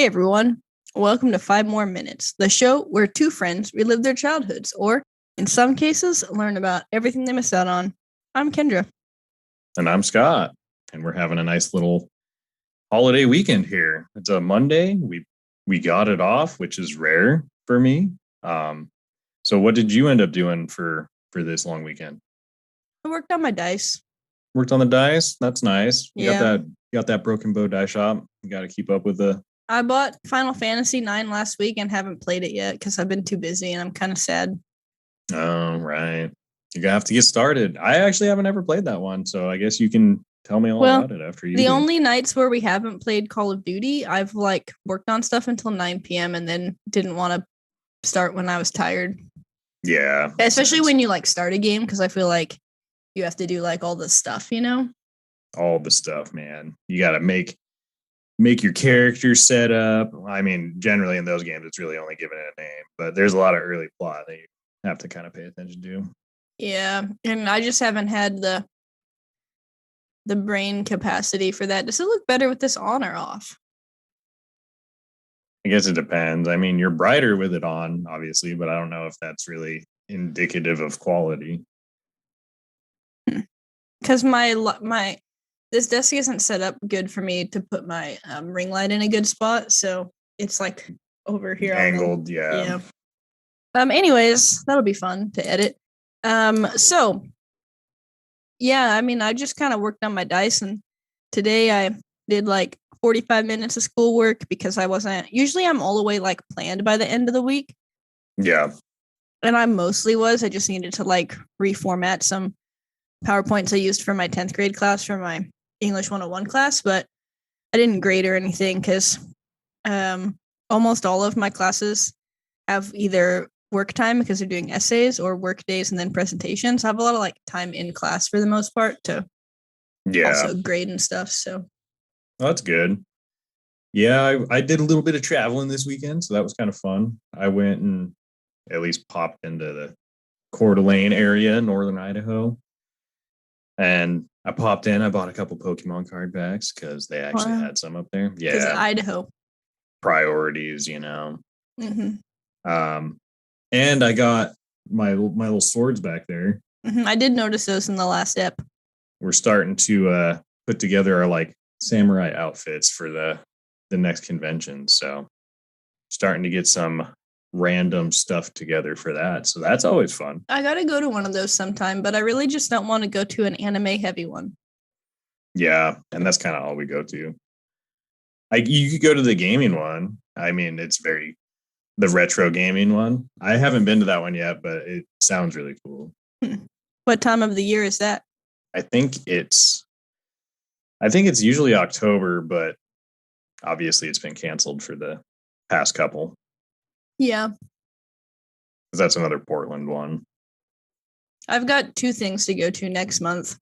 Hey everyone, welcome to 5 More Minutes, the show where two friends relive their childhoods, or in some cases, learn about everything they missed out on. I'm Kendra. And I'm Scott, and we're having a nice little holiday weekend here. It's a Monday. We got it off, which is rare for me. So what did you end up doing for this long weekend? I worked on my dice. Worked on the dice. That's nice. You Yeah. got that Broken Bow die shop. You got to keep up with the. I bought Final Fantasy IX last week and haven't played it yet because I've been too busy and I'm kind of sad. Oh, right. You have to get started. I actually haven't ever played that one, so I guess you can tell me all about it after you The do. only nights where we haven't played Call of Duty, I've worked on stuff until 9 p.m. and then didn't want to start when I was tired. Yeah. Especially when you start a game, because I feel like you have to do all this stuff, All the stuff, man. You got to make your character set up. I mean, generally in those games, it's really only given it a name, but there's a lot of early plot that you have to kind of pay attention to. Yeah, and I just haven't had the brain capacity for that. Does it look better with this on or off? I guess it depends. I mean, you're brighter with it on, obviously, but I don't know if that's really indicative of quality. Because my this desk isn't set up good for me to put my ring light in a good spot, so it's over here angled. Yeah. Anyways, that'll be fun to edit. So yeah, I mean, I just kind of worked on my dice, and today I did 45 minutes of schoolwork because I wasn't. Usually, I'm all the way planned by the end of the week. Yeah. And I mostly was. I just needed to reformat some PowerPoints I used for my 10th grade class for my English 101 class, but I didn't grade or anything because almost all of my classes have either work time because they're doing essays or work days and then presentations. I have a lot of time in class for the most part to also grade and stuff. So that's good. Yeah, I did a little bit of traveling this weekend, so that was kind of fun. I went and at least popped into the Coeur d'Alene area in northern Idaho. And I popped in. I bought a couple Pokemon card packs because they actually had some up there. Yeah, Idaho priorities, Mm-hmm. And I got my little swords back there. Mm-hmm. I did notice those in the last ep. We're starting to put together our samurai outfits for the next convention. So starting to get some random stuff together for that. So that's always fun. I got to go to one of those sometime, but I really just don't want to go to an anime heavy one. Yeah, and that's kind of all we go to. You could go to the gaming one. I mean, it's the retro gaming one. I haven't been to that one yet, but it sounds really cool. What time of the year is that? I think it's usually October, but obviously it's been canceled for the past couple. Yeah. Because that's another Portland one. I've got 2 things to go to next month.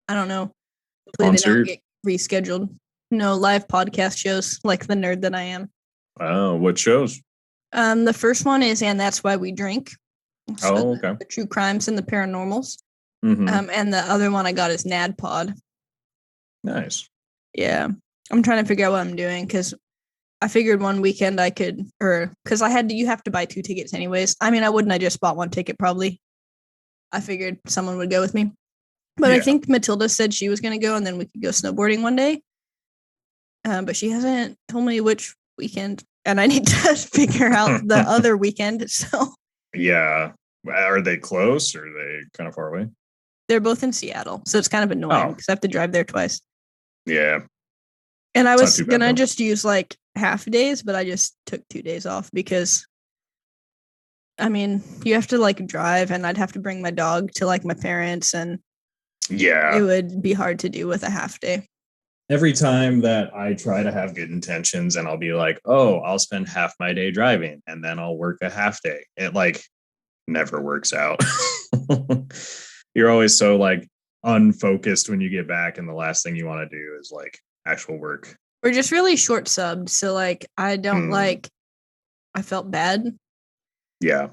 I don't know. Hopefully they don't get rescheduled. No, live podcast shows like the nerd that I am. Oh, what shows? The first one is And That's Why We Drink. So okay. The true crimes and the paranormals. Mm-hmm. And the other one I got is NADPod. Nice. Yeah. I'm trying to figure out what I'm doing because I figured one weekend I could, because you have to buy 2 tickets anyways. I mean, I just bought 1 ticket probably. I figured someone would go with me. But I think Matilda said she was going to go and then we could go snowboarding one day. But she hasn't told me which weekend and I need to figure out the other weekend. So yeah. Are they close or are they kind of far away? They're both in Seattle. So it's kind of annoying because I have to drive there twice. Yeah. And I was going to just use half days, but I just took 2 days off because I mean, you have to drive and I'd have to bring my dog to my parents and it would be hard to do with a half day. Every time that I try to have good intentions and I'll be like, oh, I'll spend half my day driving and then I'll work a half day. It never works out. You're always so unfocused when you get back and the last thing you want to do is actual work. We're just really short subbed. So I don't I felt bad. Yeah.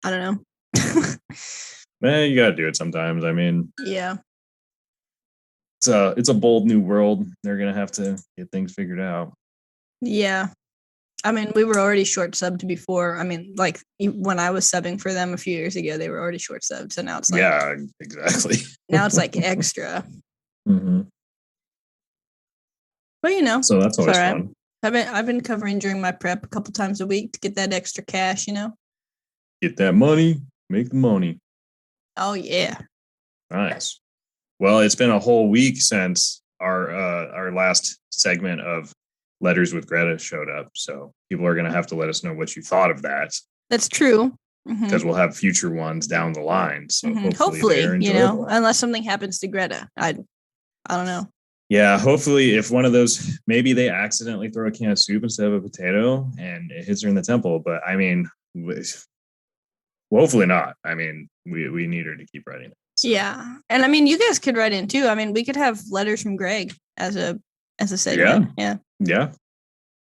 I don't know. Man, you gotta do it sometimes. I mean, yeah. It's a bold new world. They're gonna have to get things figured out. Yeah. I mean, we were already short subbed before. I mean, like when I was subbing for them a few years ago, they were already short subbed. So now it's like, Yeah, exactly. now it's like extra. Mm-hmm. But you know, So that's it's all always right. fun. I've been covering during my prep a couple times a week to get that extra cash, you know? Get that money, make the money. Oh yeah. Nice. Well, it's been a whole week since our last segment of Letters with Greta showed up. So people are gonna have to let us know what you thought of that. That's true. Because we'll have future ones down the line. So hopefully they're you enjoyable. know, unless something happens to Greta. I don't know. Yeah, hopefully if one of those, maybe they accidentally throw a can of soup instead of a potato and it hits her in the temple. But I mean, hopefully not. I mean, we need her to keep writing it. So. Yeah. And I mean, you guys could write in too. I mean, we could have letters from Greg as a segment. Yeah.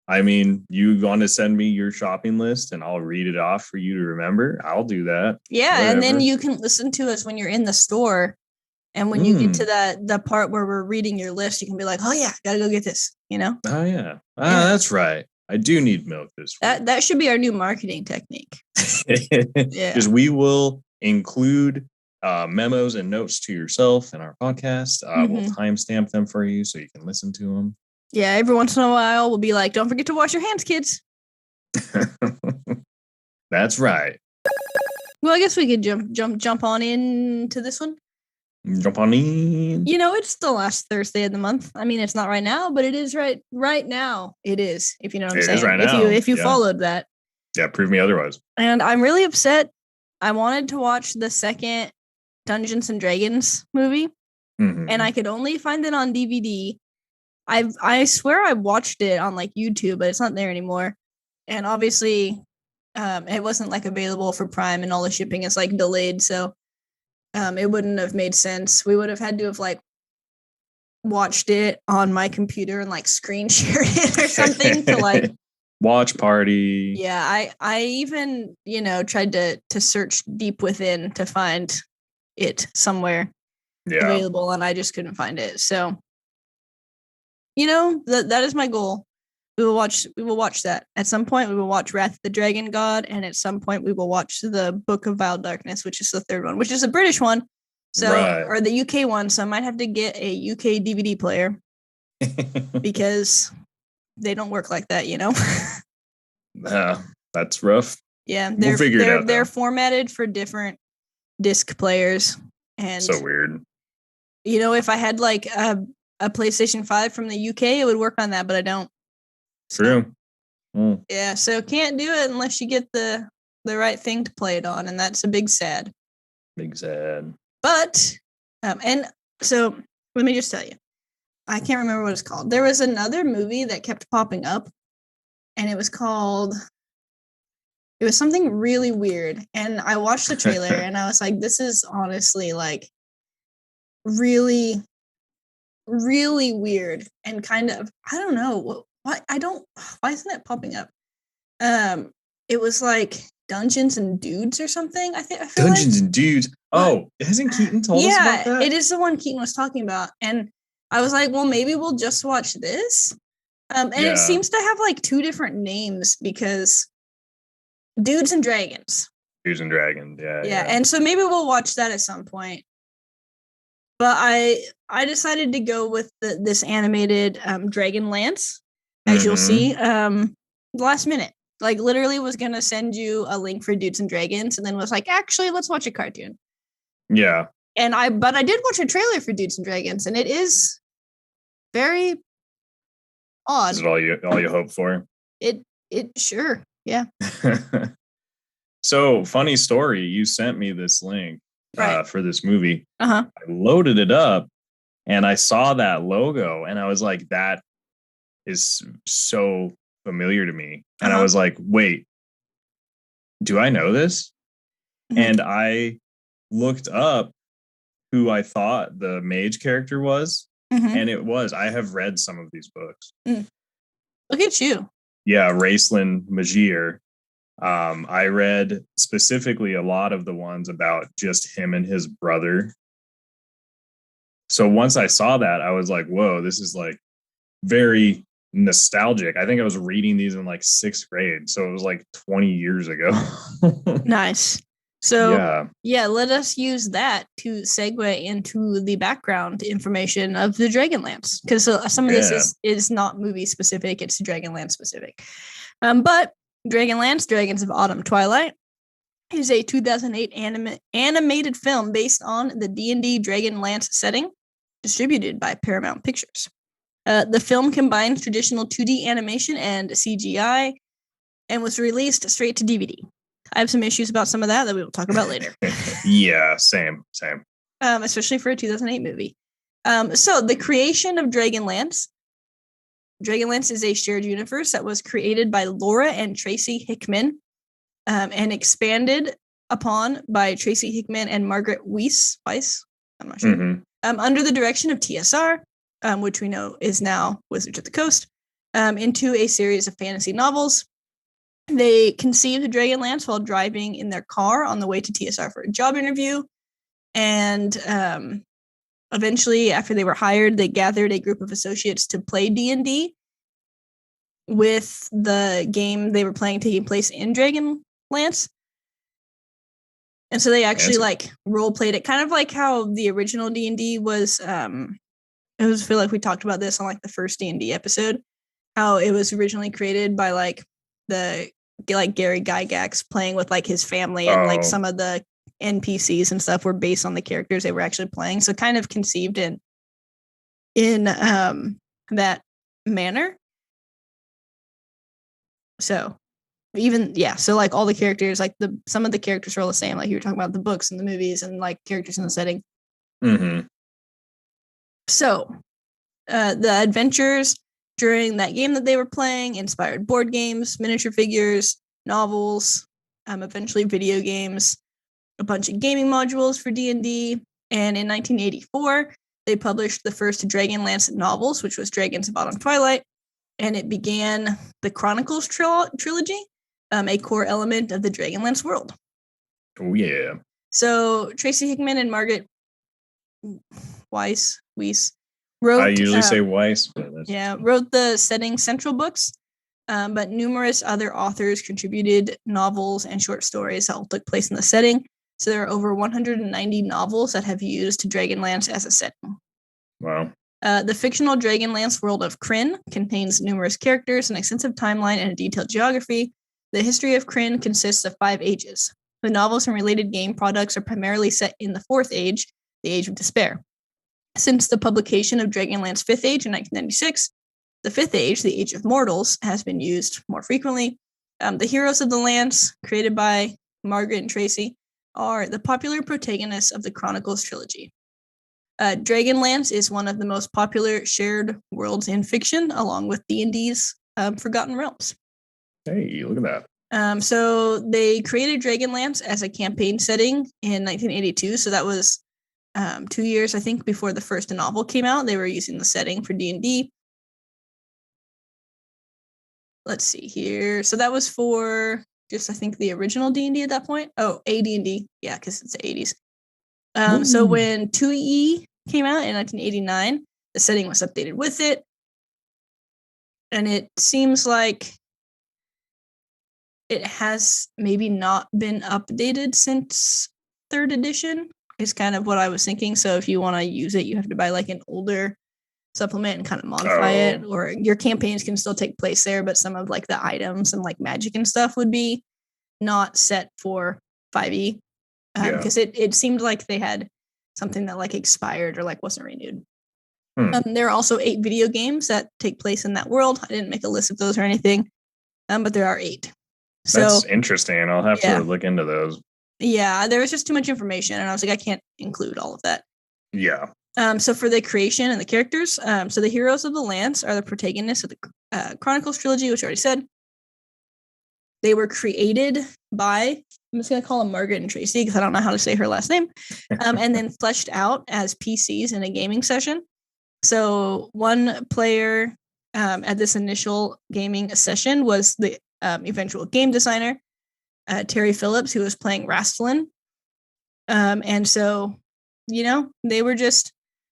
I mean, you want to send me your shopping list and I'll read it off for you to remember. I'll do that. Yeah. Whatever. And then you can listen to us when you're in the store. And when you get to the part where we're reading your list, you can be like, oh yeah, gotta go get this, you know? Oh yeah. That's right. I do need milk this week. That should be our new marketing technique. Yeah. Because we will include memos and notes to yourself in our podcast. We'll timestamp them for you so you can listen to them. Yeah, every once in a while we'll be like, don't forget to wash your hands, kids. That's right. Well, I guess we could jump on into this one. Jump on in. You know, it's the last Thursday of the month. I mean, it's not right now, but it is right now. It is, if you know what I'm saying. It is right now. If you followed that. Yeah, prove me otherwise. And I'm really upset. I wanted to watch the second Dungeons and Dragons movie, and I could only find it on DVD. I swear I watched it on like YouTube, but it's not there anymore. And obviously, it wasn't like available for Prime, and all the shipping is like delayed. So it wouldn't have made sense. We would have had to have like watched it on my computer and like screen shared it or something to like watch party. Yeah, I even, you know, tried to search deep within to find it somewhere available, and I just couldn't find it. So, you know, that is my goal. We will watch that. At some point we will watch Wrath of the Dragon God, and at some point we will watch the Book of Vile Darkness, which is the third one, which is a British one. So or the UK one, so I might have to get a UK DVD player because they don't work like that, you know. That's rough. Yeah, they're formatted for different disc players, and so weird. You know, if I had like a PlayStation 5 from the UK, it would work on that, but I don't. True. Yeah, so can't do it unless you get the right thing to play it on, and that's a big sad. Big sad. But and so let me just tell you, I can't remember what it's called. There was another movie that kept popping up, and it was something really weird. And I watched the trailer and I was like, this is honestly like really, really weird and kind of, I don't know why isn't it popping up? It was like Dungeons and Dudes or something. I feel Dungeons and Dudes. Oh, hasn't Keaton told us about that? Yeah, it is the one Keaton was talking about. And I was like, well, maybe we'll just watch this. And it seems to have like two different names because Dudes and Dragons. Dudes and Dragons, yeah. And so maybe we'll watch that at some point. But I decided to go with this animated Dragonlance, as you'll see, last minute. Like literally was gonna send you a link for Dudes and Dragons, and then was like, actually, let's watch a cartoon. Yeah. And I did watch a trailer for Dudes and Dragons, and it is very odd. Is it all you hope for? It sure, yeah. So funny story. You sent me this link for this movie. I loaded it up, and I saw that logo, and I was like, that is so familiar to me. And I was like, wait, do I know this? And I looked up who I thought the mage character was, and it was. I have read some of these books. Look at you. Yeah, Raceland Magier. I read specifically a lot of the ones about just him and his brother. So once I saw that, I was like, whoa, this is like very nostalgic. I think I was reading these in like 6th grade, so it was like 20 years ago. Nice. So Yeah. let us use that to segue into the background information of the Dragonlance, because some of this is not movie specific; it's Dragonlance specific. But Dragonlance, Dragons of Autumn Twilight, is a 2008 animated film based on the D&D Dragonlance setting, distributed by Paramount Pictures. The film combines traditional 2D animation and CGI and was released straight to DVD. I have some issues about some of that we will talk about later. Yeah, same. Especially for a 2008 movie. So the creation of Dragonlance. Dragonlance is a shared universe that was created by Laura and Tracy Hickman, and expanded upon by Tracy Hickman and Margaret Weiss. I'm not sure. Mm-hmm. Under the direction of TSR, which we know is now Wizards of the Coast, into a series of fantasy novels. They conceived Dragonlance while driving in their car on the way to TSR for a job interview. And eventually, after they were hired, they gathered a group of associates to play D&D, with the game they were playing taking place in Dragonlance. And so they actually role played it, kind of like how the original D&D was. I just feel like we talked about this on like the first D&D episode, how it was originally created by like Gary Gygax playing with like his family, and like some of the NPCs and stuff were based on the characters they were actually playing. So kind of conceived in that manner. So so like all the characters, like some of the characters are all the same, like you were talking about the books and the movies and like characters in the setting. Mm-hmm. So the adventures during that game that they were playing inspired board games, miniature figures, novels, eventually video games, a bunch of gaming modules for D&D. And in 1984, they published the first Dragonlance novels, which was Dragons of Autumn Twilight. And it began the Chronicles trilogy, a core element of the Dragonlance world. Oh, yeah. So Tracy Hickman and Margaret Weiss wrote... I usually say Weiss. Wrote the setting central books, but numerous other authors contributed novels and short stories that all took place in the setting. So there are over 190 novels that have used Dragonlance as a setting. Wow. The fictional Dragonlance world of Krynn contains numerous characters, an extensive timeline, and a detailed geography. The history of Krynn consists of 5 ages. The novels and related game products are primarily set in the 4th age, the Age of Despair. Since the publication of Dragonlance 5th Age in 1996, the 5th Age, the Age of Mortals, has been used more frequently. The heroes of the Lance, created by Margaret and Tracy, are the popular protagonists of the Chronicles trilogy. Dragonlance is one of the most popular shared worlds in fiction, along with D&D's Forgotten Realms. Hey, look at that. So they created Dragonlance as a campaign setting in 1982. So that was 2 years, I think, before the first novel came out. They were using the setting for D&D. Let's see here. So that was for just, I think, the original D&D at that point. Oh, AD&D. Yeah, because it's the 80s. So when 2E came out in 1989, the setting was updated with it. And it seems like it has maybe not been updated since 3rd edition, is kind of what I was thinking. So if you want to use it, you have to buy like an older supplement and kind of modify it, or your campaigns can still take place there, but some of like the items and like magic and stuff would be not set for 5e, because it seemed like they had something that like expired or like wasn't renewed. There are also 8 video games that take place in that world. I didn't make a list of those or anything, but there are 8. So that's interesting. I'll have to look into those. Yeah, there was just too much information, and I was like, I can't include all of that. Yeah. So for the creation and the characters, so the heroes of the Lance are the protagonists of the Chronicles trilogy, which I already said. They were created by, I'm just going to call them Margaret and Tracy because I don't know how to say her last name, and then fleshed out as PCs in a gaming session. So one player at this initial gaming session was the eventual game designer, Terry Phillips, who was playing Rastlin. And so, they were just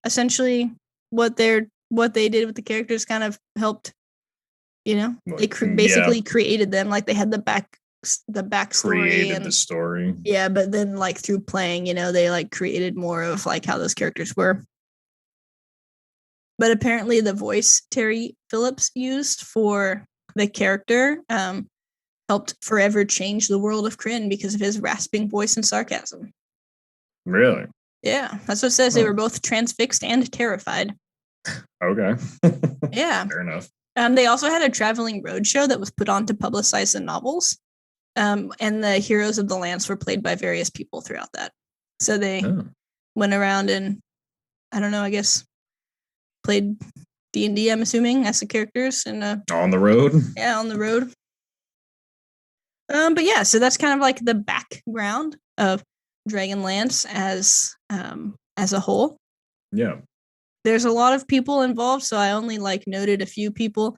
essentially what they did with the characters kind of helped You know, they Like, basically created them. Like they had the backstory created and the story. yeah, but then like through playing, you know, they like created more of like how those characters were. But apparently the voice Terry Phillips used for the character helped forever change the world of Kryn because of his rasping voice and sarcasm. Really? Yeah, that's what it says. They were both transfixed and terrified. Okay. Yeah. Fair enough. They also had a traveling roadshow that was put on to publicize the novels. And the heroes of the Lance were played by various people throughout that. So they went around and, I don't know, I guess, played D&D, I'm assuming, as the characters. And on the road? Yeah, on the road. But yeah, so that's kind of like the background of Dragonlance as a whole. Yeah. There's a lot of people involved, so I only like noted a few people.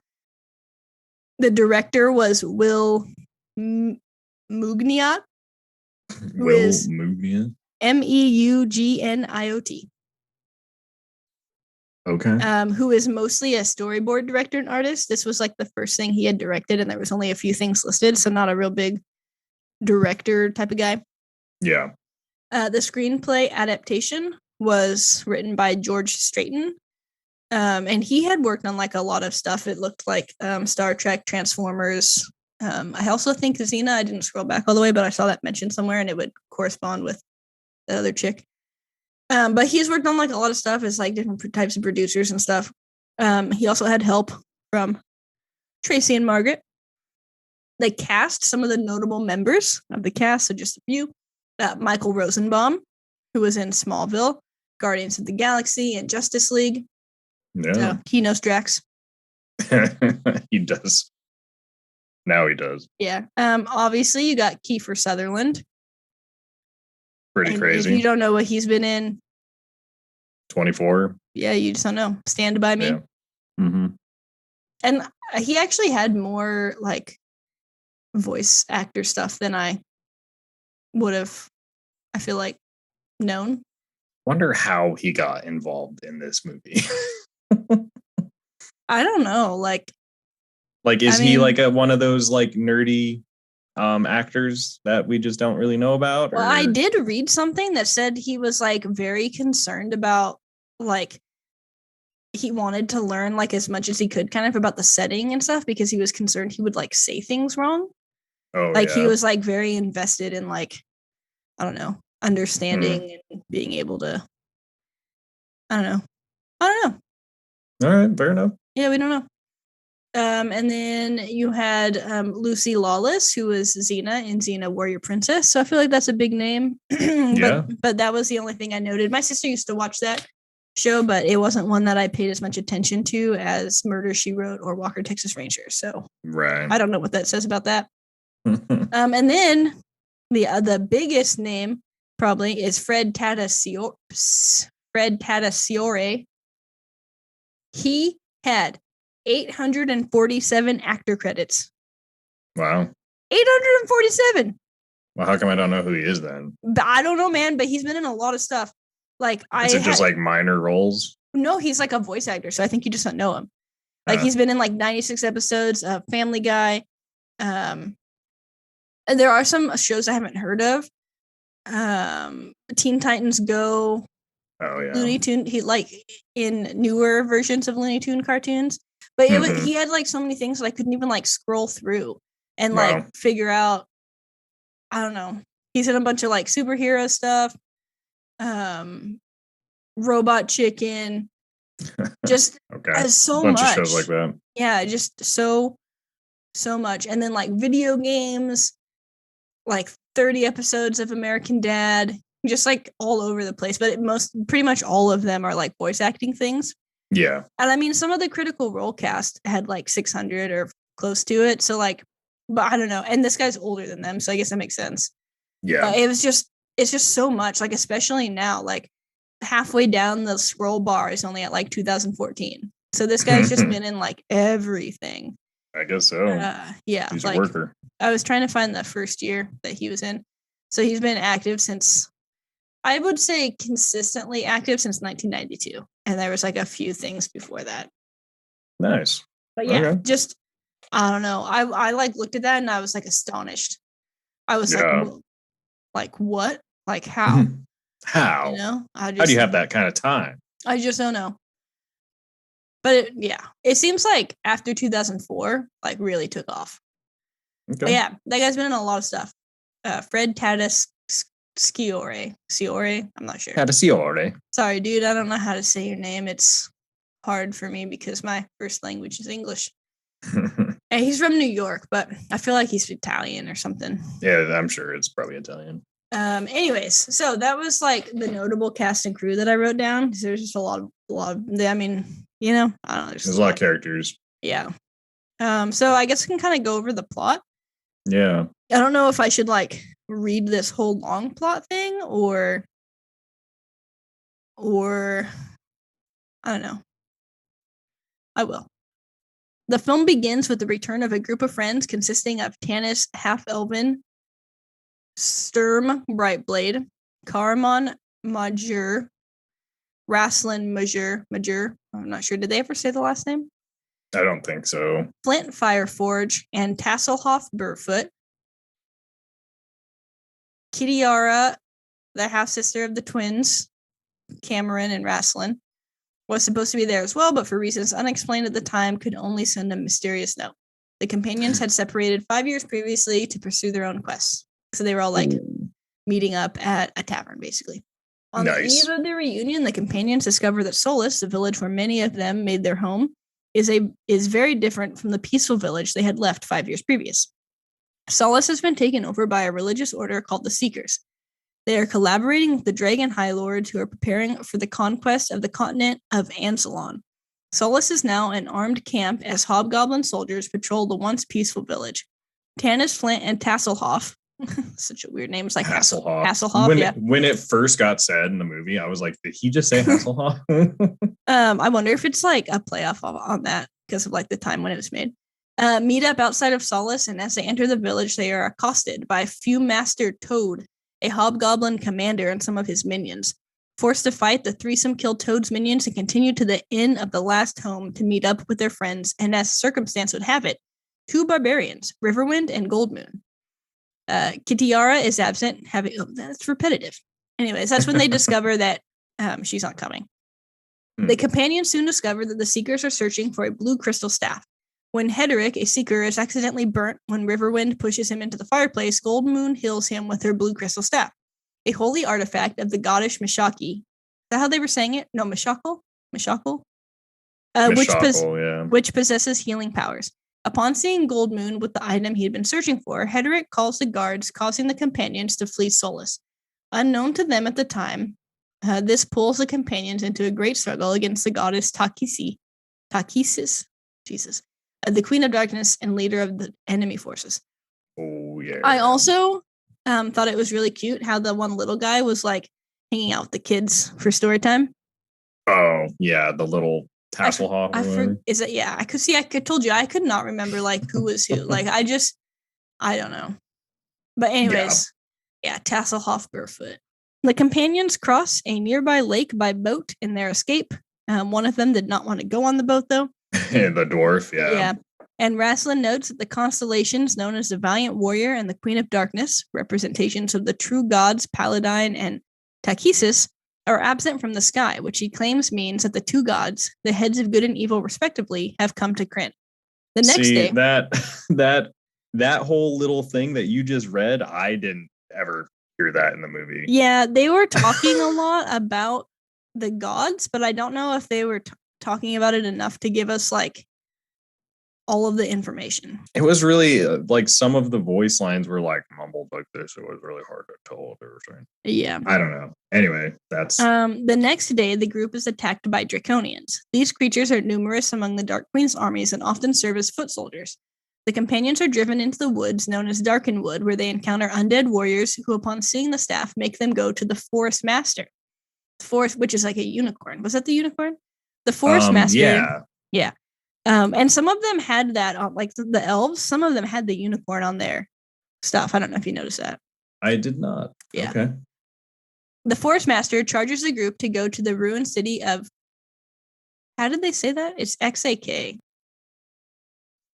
The director was Will Mugniot, who is Mugniot. Meugniot. Okay. Who is mostly a storyboard director and artist. This was like the first thing he had directed, and there was only a few things listed, so not a real big director type of guy. Yeah. The screenplay adaptation was written by George Straighton, and he had worked on like a lot of stuff. It looked like Star Trek, Transformers. I also think Xena. I didn't scroll back all the way, but I saw that mentioned somewhere, and it would correspond with the other chick. But he's worked on like a lot of stuff as like different types of producers and stuff. He also had help from Tracy and Margaret. They cast some of the notable members of the cast, so just a few. Michael Rosenbaum, who was in Smallville, Guardians of the Galaxy, and Justice League. Yeah. So he knows Drax. He does. Now he does. Yeah. Obviously, you got Kiefer Sutherland. Pretty crazy. If you don't know what he's been in, 24. Yeah, you just don't know. Stand By Me. Yeah. Mm-hmm. And he actually had more like voice actor stuff than I would have, I feel like, known. Wonder how he got involved in this movie. I don't know. Like is he like one of those like nerdy actors that we just don't really know about? Well, I did read something that said he was like very concerned about like he wanted to learn like as much as he could kind of about the setting and stuff because he was concerned he would like say things wrong. Oh, like he was like very invested in like, I don't know, understanding and being able to, I don't know. All right, fair enough. Yeah, we don't know. And then you had Lucy Lawless, who was Xena in Xena Warrior Princess. So I feel like that's a big name. But that was the only thing I noted. My sister used to watch that show, but it wasn't one that I paid as much attention to as Murder, She Wrote or Walker, Texas Ranger. So I don't know what that says about that. And then the biggest name probably is Fred Tatuskiore. He had 847 actor credits. Wow. 847. Well, how come I don't know who he is then? I don't know, man, but he's been in a lot of stuff. Like is it just like minor roles? No, he's like a voice actor, so I think you just don't know him. Like he's been in like 96 episodes of Family Guy. And there are some shows I haven't heard of. Teen Titans Go. Oh yeah. Looney Tune. He like in newer versions of Looney Tune cartoons. But it was, he had like so many things that I couldn't even like scroll through and like figure out. I don't know. He's in a bunch of like superhero stuff. Robot Chicken. Just has so much. Of shows like that. Yeah, just so much. And then like video games, like 30 episodes of American Dad, just like all over the place. But pretty much all of them are like voice acting things. Yeah. And I mean, some of the Critical Role cast had like 600 or close to it. So like, but I don't know. And this guy's older than them. So I guess that makes sense. Yeah. It's just so much, like, especially now, like halfway down the scroll bar is only at like 2014. So this guy's just been in like everything. I guess so. Yeah. He's like, a worker. I was trying to find the first year that he was in. So he's been active since, I would say consistently active since 1992. And there was like a few things before that. Nice. But yeah, just I don't know. I like looked at that and I was like astonished. I was Yeah. like what? Like how? How? You know? How do you have that kind of time? I just don't know. But it seems like after 2004, like really took off. Okay. But yeah, that guy's been in a lot of stuff. Fred Tatuskiore. I'm not sure. Tatuskiore. Sorry, dude. I don't know how to say your name. It's hard for me because my first language is English. And he's from New York, but I feel like he's Italian or something. Yeah, I'm sure it's probably Italian. Anyways, so that was like the notable cast and crew that I wrote down. There's just a lot of, I mean, you know, I don't know. There's a lot of characters. Yeah. So I guess I can kind of go over the plot. Yeah. I don't know if I should like read this whole long plot thing or I don't know. I will. The film begins with the return of a group of friends consisting of Tanis Half-Elven, Sturm Brightblade, Karaman Majur, Raslin Majur. I'm not sure. Did they ever say the last name? I don't think so. Flint Fireforge and Tasselhoff Burfoot. Kitiara, the half-sister of the twins, Cameron and Raslin, was supposed to be there as well, but for reasons unexplained at the time, could only send a mysterious note. The companions had separated 5 years previously to pursue their own quests. So they were all like meeting up at a tavern, basically. On the eve of the reunion, the companions discover that Solace, the village where many of them made their home, is very different from the peaceful village they had left 5 years previous. Solace has been taken over by a religious order called the Seekers. They are collaborating with the Dragon High Lords who are preparing for the conquest of the continent of Ansalon. Solace is now an armed camp as hobgoblin soldiers patrol the once peaceful village. Tanis, Flint, and Tasselhoff, such a weird name, it's like Hasselhoff. When it first got said in the movie, I was like, did he just say Hasselhoff? I wonder if it's like a playoff on that because of like the time when it was made. Meet up outside of Solace, and as they enter the village, they are accosted by Master Toad, a hobgoblin commander, and some of his minions. Forced to fight, the threesome kill Toad's minions and continue to the inn of the last home to meet up with their friends, and as circumstance would have it, 2 barbarians, Riverwind and Goldmoon. Kitiara is absent, that's repetitive. Anyways, that's when they discover that she's not coming. The companions soon discover that the Seekers are searching for a blue crystal staff. When Hederick, a seeker, is accidentally burnt when Riverwind pushes him into the fireplace, Goldmoon heals him with her blue crystal staff, a holy artifact of the goddess Mashaki. Is that how they were saying it? No, Mashakal? Which possesses healing powers. Upon seeing Goldmoon with the item he had been searching for, Hederick calls the guards, causing the companions to flee Solace. Unknown to them at the time, this pulls the companions into a great struggle against the goddess Takisis, Jesus, the Queen of Darkness and leader of the enemy forces. Oh, yeah. I also thought it was really cute how the one little guy was like hanging out with the kids for story time. Oh, yeah, the little Tasselhoff. I told you I could not remember like who was who. Like I don't know. But anyways, Tasselhoff Barefoot. The companions cross a nearby lake by boat in their escape. One of them did not want to go on the boat though. The dwarf, yeah. Yeah. And Raslin notes that the constellations known as the Valiant Warrior and the Queen of Darkness, representations of the true gods Paladine and Takisis, are absent from the sky, which he claims means that the 2 gods, the heads of good and evil respectively, have come to Krynn. The next day, that whole little thing that you just read, I didn't ever hear that in the movie. Yeah, they were talking a lot about the gods, but I don't know if they were talking about it enough to give us like all of the information. It was really like some of the voice lines were like mumbled like this. It was really hard to tell what they were saying. Yeah. I don't know. Anyway, that's the next day the group is attacked by Draconians. These creatures are numerous among the Dark Queen's armies and often serve as foot soldiers. The companions are driven into the woods known as Darkenwood, where they encounter undead warriors who, upon seeing the staff, make them go to the Forest Master. The forest, which is like a unicorn. Was that the unicorn? The Forest Master. Yeah. And some of them had that on, like the elves, some of them had the unicorn on their stuff. I don't know if you noticed that. I did not. Yeah. Okay. The Forest Master charges the group to go to the ruined city of, how did they say that? It's XAK.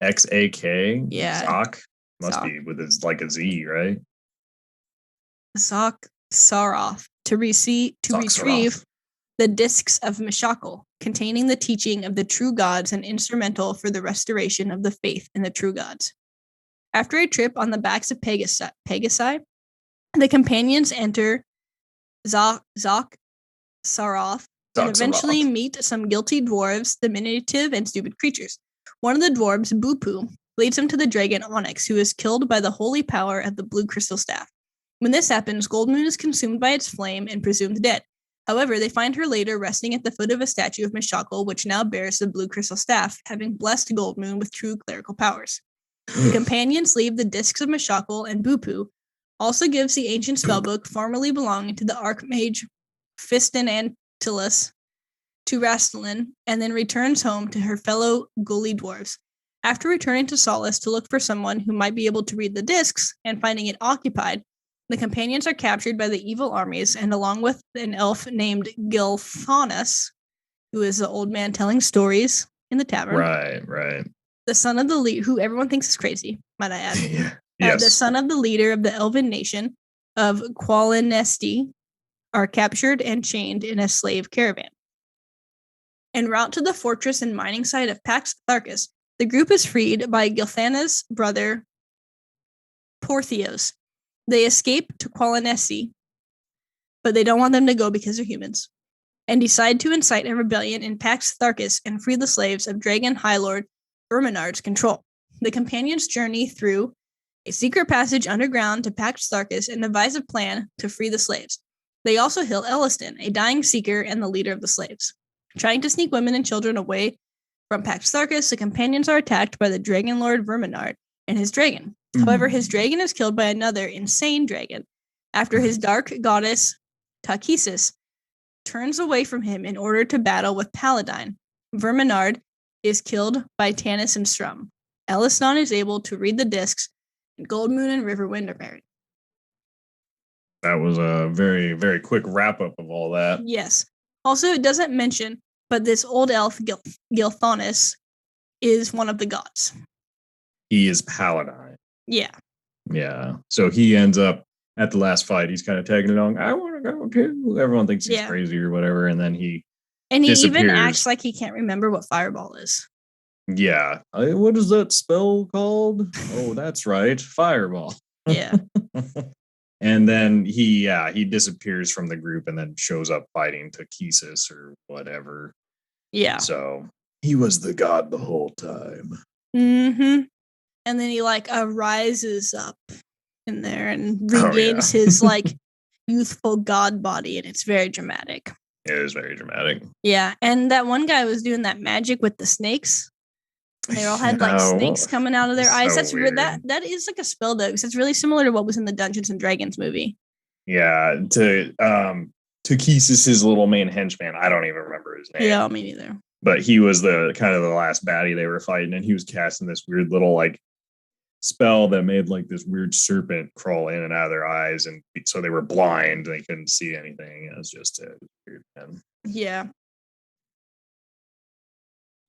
XAK? Yeah. Zoc? Must Zoc. be with it's like a Z, right? Zoc Saroth to retrieve the discs of Meshakal, containing the teaching of the true gods and instrumental for the restoration of the faith in the true gods. After a trip on the backs of Pegasi, the companions enter Zoc Saroth and eventually meet some guilty dwarves, diminutive and stupid creatures. One of the dwarves, Bupu, leads them to the dragon Onyx, who is killed by the holy power of the blue crystal staff. When this happens, Goldmoon is consumed by its flame and presumed dead. However, they find her later resting at the foot of a statue of Meshakal, which now bears the blue crystal staff, having blessed Goldmoon with true clerical powers. The companions leave the discs of Meshakal, and Bupu also gives the ancient spellbook formerly belonging to the Archmage Fistinantilus to Rastalin, and then returns home to her fellow Gully dwarves. After returning to Solace to look for someone who might be able to read the discs and finding it occupied, the companions are captured by the evil armies, and along with an elf named Gilthanas, who is the old man telling stories in the tavern. Right. The son of the leader, who everyone thinks is crazy, might I add. Yeah. Yes. The son of the leader of the elven nation of Qualinesti are captured and chained in a slave caravan. En route to the fortress and mining site of Pax Tharkus, the group is freed by Gilthanas' brother, Portheos. They escape to Qualinesti, but they don't want them to go because they're humans, and decide to incite a rebellion in Pax Tharkus and free the slaves of Dragon High Lord Verminard's control. The companions journey through a secret passage underground to Pax Tharkus and devise a plan to free the slaves. They also kill Elliston, a dying seeker and the leader of the slaves. Trying to sneak women and children away from Pax Tharkus, the companions are attacked by the Dragon Lord Verminard and his dragon. However, his dragon is killed by another insane dragon after his dark goddess, Takisis, turns away from him in order to battle with Paladine. Verminard is killed by Tanis and Strum. Elliston is able to read the discs, and Goldmoon and Riverwind are married. That was a very, very quick wrap-up of all that. Yes. Also, it doesn't mention, but this old elf, Gilthanas, is one of the gods. He is Paladine. Yeah. So he ends up at the last fight. He's kind of tagging along. I want to go too. Everyone thinks he's crazy or whatever, and then he even acts like he can't remember what Fireball is. Yeah. What is that spell called? Oh, that's right, Fireball. Yeah. And then he disappears from the group and then shows up fighting Takisis or whatever. Yeah. So he was the god the whole time. Mm-hmm. And then he rises up in there and regains his youthful god body, and it's very dramatic. It is very dramatic. Yeah, and that one guy was doing that magic with the snakes. They all had snakes coming out of their eyes. That's weird. That is like a spell though, because it's really similar to what was in the Dungeons and Dragons movie. Yeah, to Takisis's little main henchman. I don't even remember his name. Yeah, me neither. But he was the kind of the last baddie they were fighting, and he was casting this weird little spell that made this weird serpent crawl in and out of their eyes, and so they were blind, they couldn't see anything. It was just weird, man. Yeah.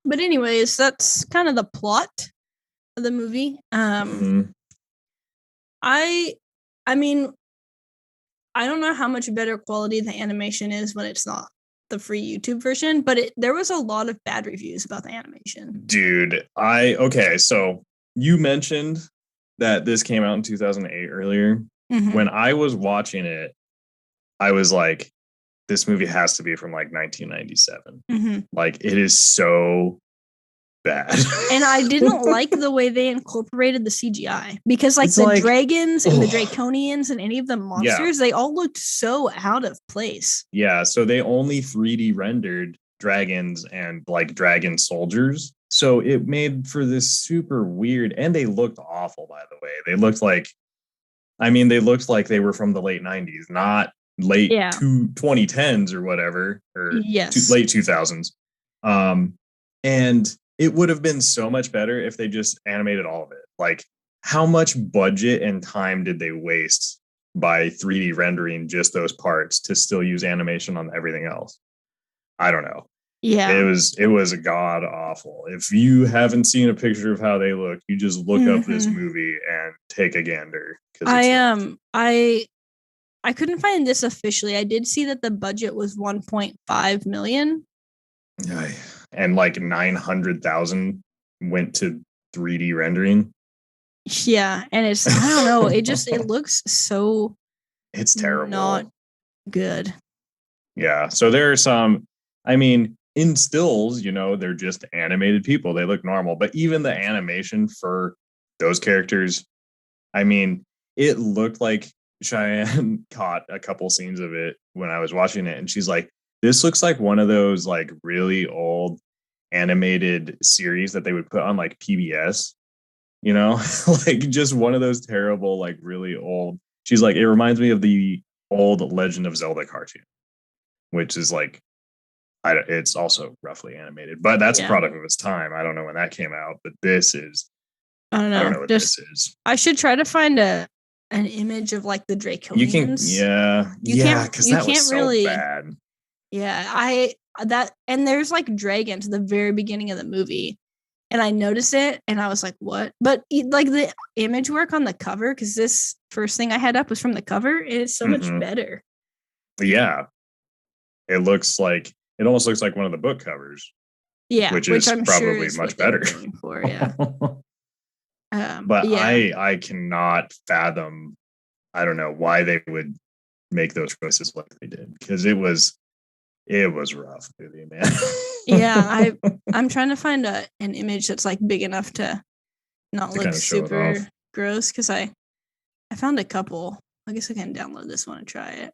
But anyways, that's kind of the plot of the movie. I mean, I don't know how much better quality the animation is when it's not the free YouTube version, but there was a lot of bad reviews about the animation. Dude, so you mentioned that this came out in 2008 earlier. Mm-hmm. When I was watching it, I was like, this movie has to be from 1997. Mm-hmm. It is so bad. And I didn't like the way they incorporated the CGI because the dragons and the Draconians and any of the monsters, they all looked so out of place. Yeah, so they only 3D rendered dragons and dragon soldiers. So it made for this super weird, and they looked awful, by the way. They looked like they were from the late 90s, not late 2010s or whatever, or late 2000s. And it would have been so much better if they just animated all of it. How much budget and time did they waste by 3D rendering just those parts to still use animation on everything else? I don't know. Yeah. It was god awful. If you haven't seen a picture of how they look, you just look up this movie and take a gander because it's I couldn't find this officially. I did see that the budget was 1.5 million. And like 900,000 went to 3D rendering. Yeah, and it's I don't know, it looks so it's terrible. Not good. Yeah. So there are some, I mean, in stills, they're just animated people. They look normal, but even the animation for those characters, I mean, it looked like Cheyenne caught a couple scenes of it when I was watching it, and she's like, this looks like one of those like really old animated series that they would put on like PBS, like just one of those terrible, like really old. She's like, it reminds me of the old Legend of Zelda cartoon, which is like, it's also roughly animated, but that's a product of its time. I don't know when that came out, but this is, I don't know what this is. I should try to find an image of like the Draconians. You can't because that was so really bad. Yeah, and there's like dragons at the very beginning of the movie, and I noticed it, and I was like, "What?" But like the image work on the cover, because this first thing I had up was from the cover, it's so much better. Yeah, it almost looks like one of the book covers. Yeah, which is I'm probably sure much better. For, yeah. But yeah. I cannot fathom. I don't know why they would make those choices like they did, because it was rough movie, man. Yeah, I'm trying to find an image that's like big enough to not look super gross, because I found a couple. I guess I can download this one and try it.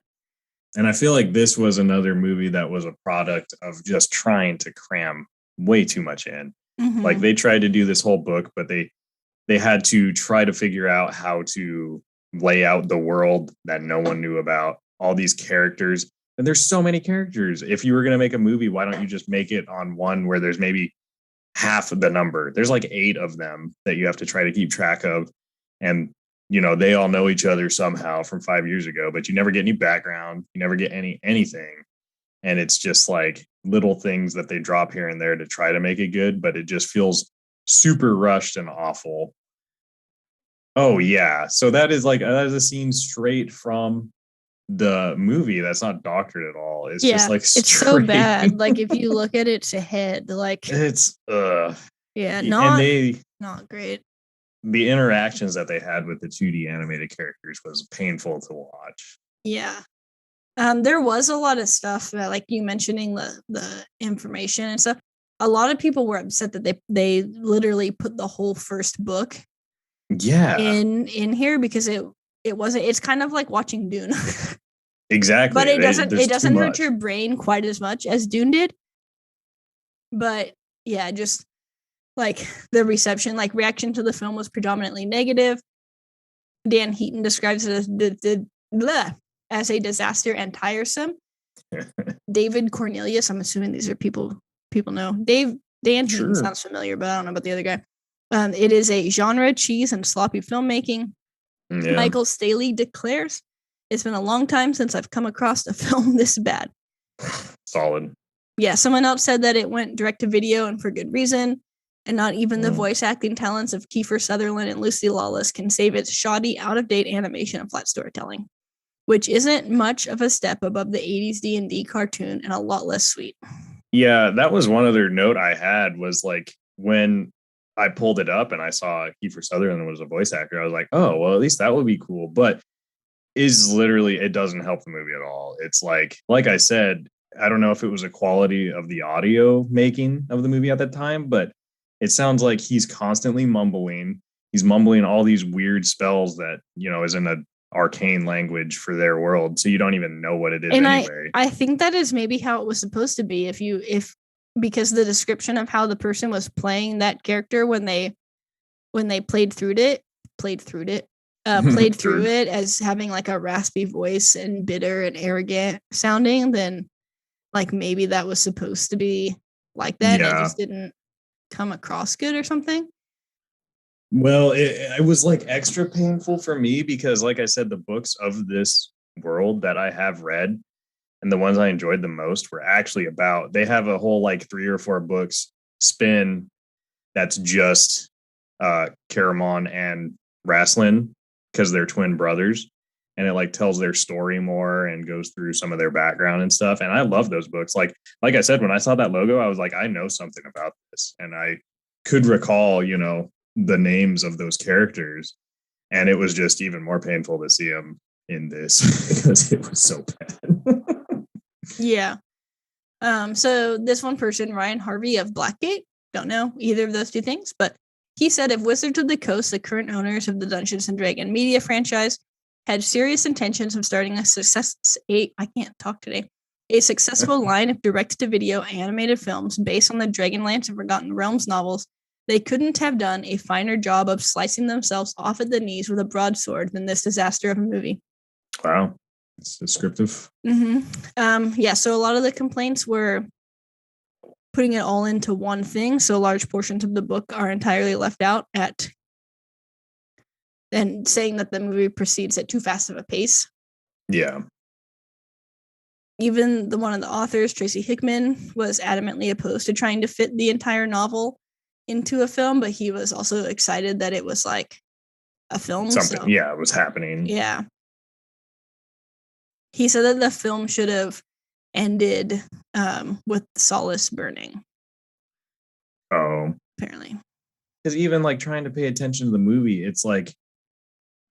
And I feel like this was another movie that was a product of just trying to cram way too much in. Mm-hmm. Like they tried to do this whole book, but they had to try to figure out how to lay out the world that no one knew about, all these characters. And there's so many characters. If you were going to make a movie, why don't you just make it on one where there's maybe half of the number? There's like 8 of them that you have to try to keep track of. And, they all know each other somehow from 5 years ago, but you never get any background. You never get anything. And it's just like little things that they drop here and there to try to make it good, but it just feels super rushed and awful. Oh yeah. So that is a scene straight from the movie. That's not doctored at all. It's just like straight. It's so bad. Like if you look at its head, like it's not great. The interactions that they had with the 2D animated characters was painful to watch. Yeah. There was a lot of stuff that, like you mentioning the information and stuff. A lot of people were upset that they literally put the whole first book in here, because it wasn't. It's kind of like watching Dune. Exactly. But it doesn't hurt your brain quite as much as Dune did. But yeah, just like the reception, like reaction to the film was predominantly negative. Dan Heaton describes it as a disaster and tiresome. David Cornelius, I'm assuming these are people know. Dan Heaton sounds familiar, but I don't know about the other guy. It is a genre cheese and sloppy filmmaking. Yeah. Michael Staley declares, "It's been a long time since I've come across a film this bad." Solid. Yeah, someone else said that it went direct to video, and for good reason. And not even the voice acting talents of Kiefer Sutherland and Lucy Lawless can save its shoddy, out-of-date animation and flat storytelling, which isn't much of a step above the 80s D&D cartoon and a lot less sweet. Yeah, that was one other note I had, was like when I pulled it up and I saw Kiefer Sutherland was a voice actor, I was like, oh, well, at least that would be cool. But it doesn't help the movie at all. It's like I said, I don't know if it was a quality of the audio making of the movie at that time, but it sounds like he's constantly mumbling. He's mumbling all these weird spells that, is in an arcane language for their world. So you don't even know what it is anyway. I think that is maybe how it was supposed to be. Because the description of how the person was playing that character when they played through it as having like a raspy voice and bitter and arrogant sounding, then like maybe that was supposed to be like that. Yeah. And it just didn't come across good or something. Well, it was like extra painful for me because, like I said, the books of this world that I have read, And the ones I enjoyed the most were actually about, they have a whole like 3 or 4 books spin that's just Caramon and Rasslin, because they're twin brothers. And it like tells their story more and goes through some of their background and stuff. And I love those books. Like I said, when I saw that logo, I was like, I know something about this. And I could recall, the names of those characters. And it was just even more painful to see them in this because it was so bad. Yeah. So this one person, Ryan Harvey of Blackgate, don't know either of those two things, but he said if Wizards of the Coast, the current owners of the Dungeons and Dragon media franchise, had serious intentions of starting a successful line of direct-to-video animated films based on the Dragonlance and Forgotten Realms novels, they couldn't have done a finer job of slicing themselves off at the knees with a broadsword than this disaster of a movie. Wow. It's descriptive. Yeah, so a lot of the complaints were putting it all into one thing, so large portions of the book are entirely left out and saying that the movie proceeds at too fast of a pace. Yeah. Even one of the authors, Tracy Hickman, was adamantly opposed to trying to fit the entire novel into a film, but he was also excited that it was like a film. Something, it was happening. Yeah. He said that the film should have ended with Solace burning. Oh. Apparently. Because even like trying to pay attention to the movie, it's like,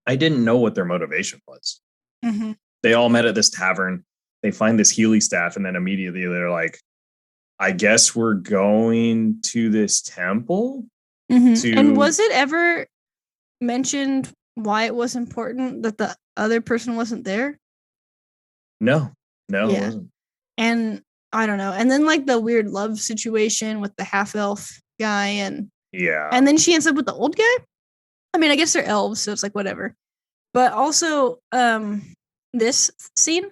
I didn't know what their motivation was. Mm-hmm. They all met at this tavern. They find this Healy staff, and then immediately they're like, I guess we're going to this temple. Mm-hmm. And was it ever mentioned why it was important that the other person wasn't there? No, it wasn't. And I don't know. And then like the weird love situation with the half-elf guy, and then she ends up with the old guy. I mean, I guess they're elves, so it's like whatever. But also, this scene,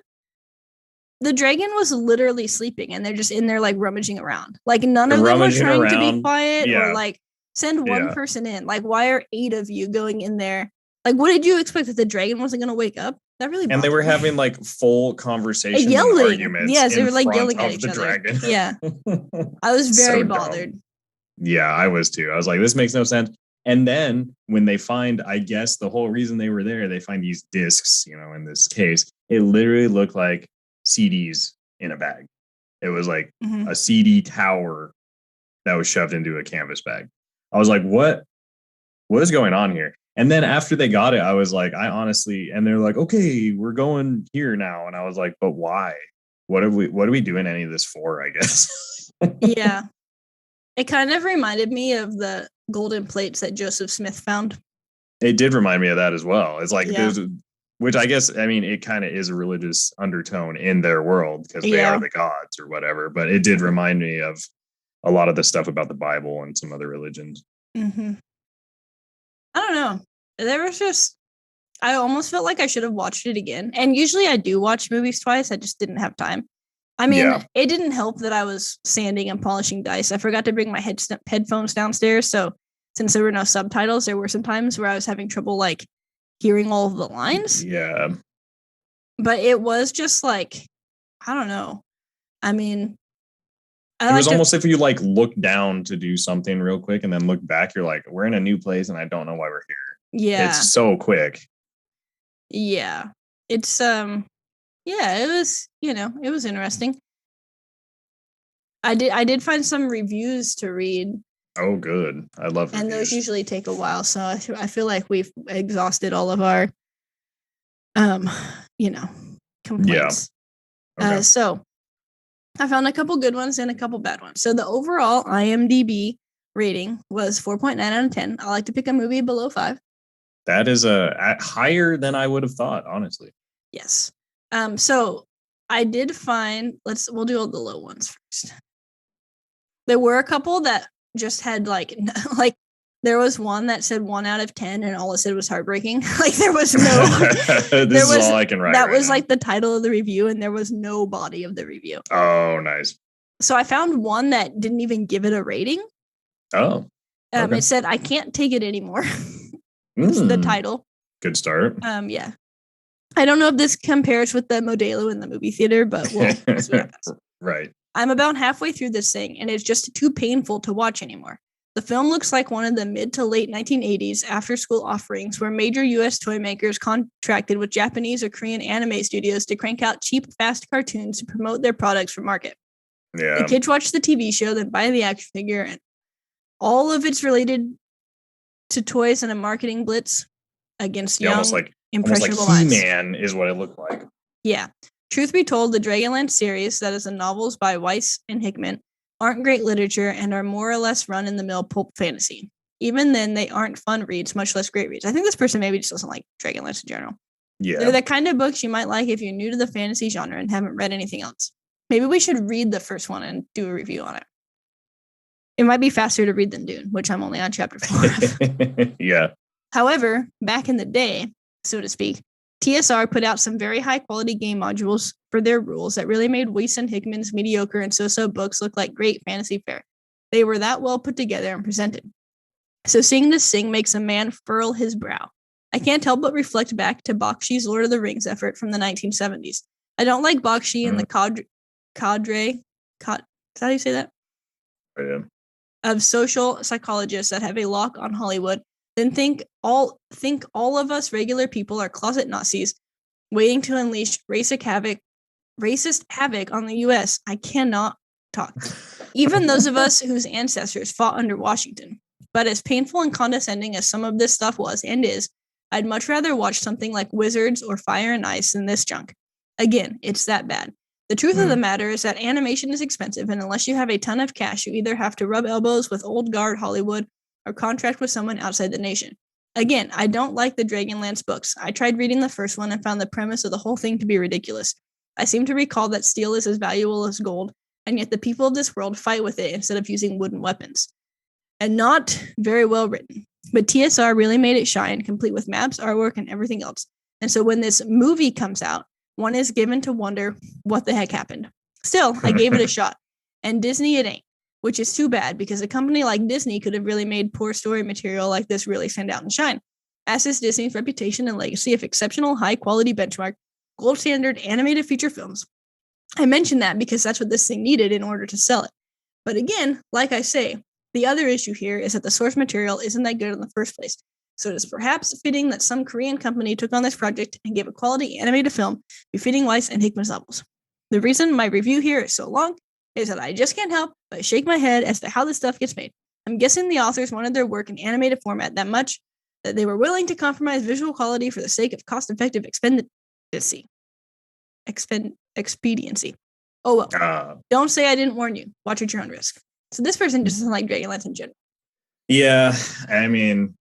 the dragon was literally sleeping, and they're just in there like rummaging around. Like none of them were trying to be quiet or like send one person in. Like, why are 8 of you going in there? Like, what did you expect, that the dragon wasn't going to wake up? That really. And they were having like full conversations, yelling, and arguments. Yes, they were like yelling at each other. Dragon. Yeah, I was very bothered. Yeah, I was too. I was like, this makes no sense. And then when they find, I guess the whole reason they were there, they find these discs, in this case, it literally looked like CDs in a bag. It was like a CD tower that was shoved into a canvas bag. I was like, what is going on here? And then after they got it, I was like, and they're like, okay, we're going here now. And I was like, but why? What are we doing any of this for, I guess? Yeah. It kind of reminded me of the golden plates that Joseph Smith found. It did remind me of that as well. It's like, which I guess, I mean, it kind of is a religious undertone in their world because they are the gods or whatever. But it did remind me of a lot of the stuff about the Bible and some other religions. Mm-hmm. I don't know. There was just, I almost felt like I should have watched it again. And usually I do watch movies twice. I just didn't have time. I mean, It didn't help that I was sanding and polishing dice. I forgot to bring my headphones downstairs. So since there were no subtitles, there were some times where I was having trouble like hearing all of the lines. Yeah. But it was just like, I don't know. I mean, it was almost if you like look down to do something real quick and then look back, you're like, we're in a new place and I don't know why we're here. Yeah. It's so quick. Yeah. It's it was, it was interesting. I did find some reviews to read. Oh, good. I love and reviews. Those usually take a while, so I feel like we've exhausted all of our complaints. Yeah. Okay. So I found a couple good ones and a couple bad ones. So the overall IMDb rating was 4.9 out of 10. I like to pick a movie below 5. That is higher than I would have thought, honestly. Yes. So I did find, we'll do all the low ones first. There were a couple that just had like there was one that said 1 out of 10 and all it said was heartbreaking. Like there was no this is all I can write. That was like the title of the review and there was no body of the review. Oh, nice. So I found one that didn't even give it a rating. Oh. Okay. It said I can't take it anymore. It's the title. Good start. Yeah. I don't know if this compares with the Modelo in the movie theater, but we'll see what happens. Right. I'm about halfway through this thing, and it's just too painful to watch anymore. The film looks like one of the mid to late 1980s after-school offerings where major U.S. toy makers contracted with Japanese or Korean anime studios to crank out cheap, fast cartoons to promote their products for market. Yeah. The kids watch the TV show, then buy the action figure, and all of it's related to toys and a marketing blitz against young, impressionable minds. He-Man is what it looked like. Yeah. Truth be told, the Dragonlance series, that is the novels by Weiss and Hickman, aren't great literature and are more or less run-in-the-mill pulp fantasy. Even then, they aren't fun reads, much less great reads. I think this person maybe just doesn't like Dragonlance in general. Yeah. They're the kind of books you might like if you're new to the fantasy genre and haven't read anything else. Maybe we should read the first one and do a review on it. It might be faster to read than Dune, which I'm only on chapter 4 of. Yeah. However, back in the day, so to speak, TSR put out some very high-quality game modules for their rules that really made Weiss and Hickman's mediocre and so-so books look like great fantasy fare. They were that well put together and presented. So seeing this thing makes a man furl his brow. I can't help but reflect back to Bakshi's Lord of the Rings effort from the 1970s. I don't like Bakshi and the cadre, is that how you say that? Yeah. Of social psychologists that have a lock on Hollywood, then think all of us regular people are closet Nazis waiting to unleash racist havoc on the US. I cannot talk. Even those of us whose ancestors fought under Washington. But as painful and condescending as some of this stuff was and is, I'd much rather watch something like Wizards or Fire and Ice than this junk. Again, it's that bad. The truth of the matter is that animation is expensive, and unless you have a ton of cash, you either have to rub elbows with old guard Hollywood or contract with someone outside the nation. Again, I don't like the Dragonlance books. I tried reading the first one and found the premise of the whole thing to be ridiculous. I seem to recall that steel is as valuable as gold, and yet the people of this world fight with it instead of using wooden weapons. And not very well written. But TSR really made it shine, complete with maps, artwork, and everything else. And so when this movie comes out, one is given to wonder what the heck happened. Still, I gave it a shot. And Disney it ain't, which is too bad because a company like Disney could have really made poor story material like this really stand out and shine. As is Disney's reputation and legacy of exceptional high-quality benchmark, gold standard animated feature films. I mention that because that's what this thing needed in order to sell it. But again, like I say, the other issue here is that the source material isn't that good in the first place. So it is perhaps fitting that some Korean company took on this project and gave a quality animated film befitting Weiss and Hickman's novels. The reason my review here is so long is that I just can't help but shake my head as to how this stuff gets made. I'm guessing the authors wanted their work in animated format that much that they were willing to compromise visual quality for the sake of cost-effective expediency. Oh well. Don't say I didn't warn you. Watch at your own risk. So this person just doesn't like Dragonlance in general. Yeah, I mean,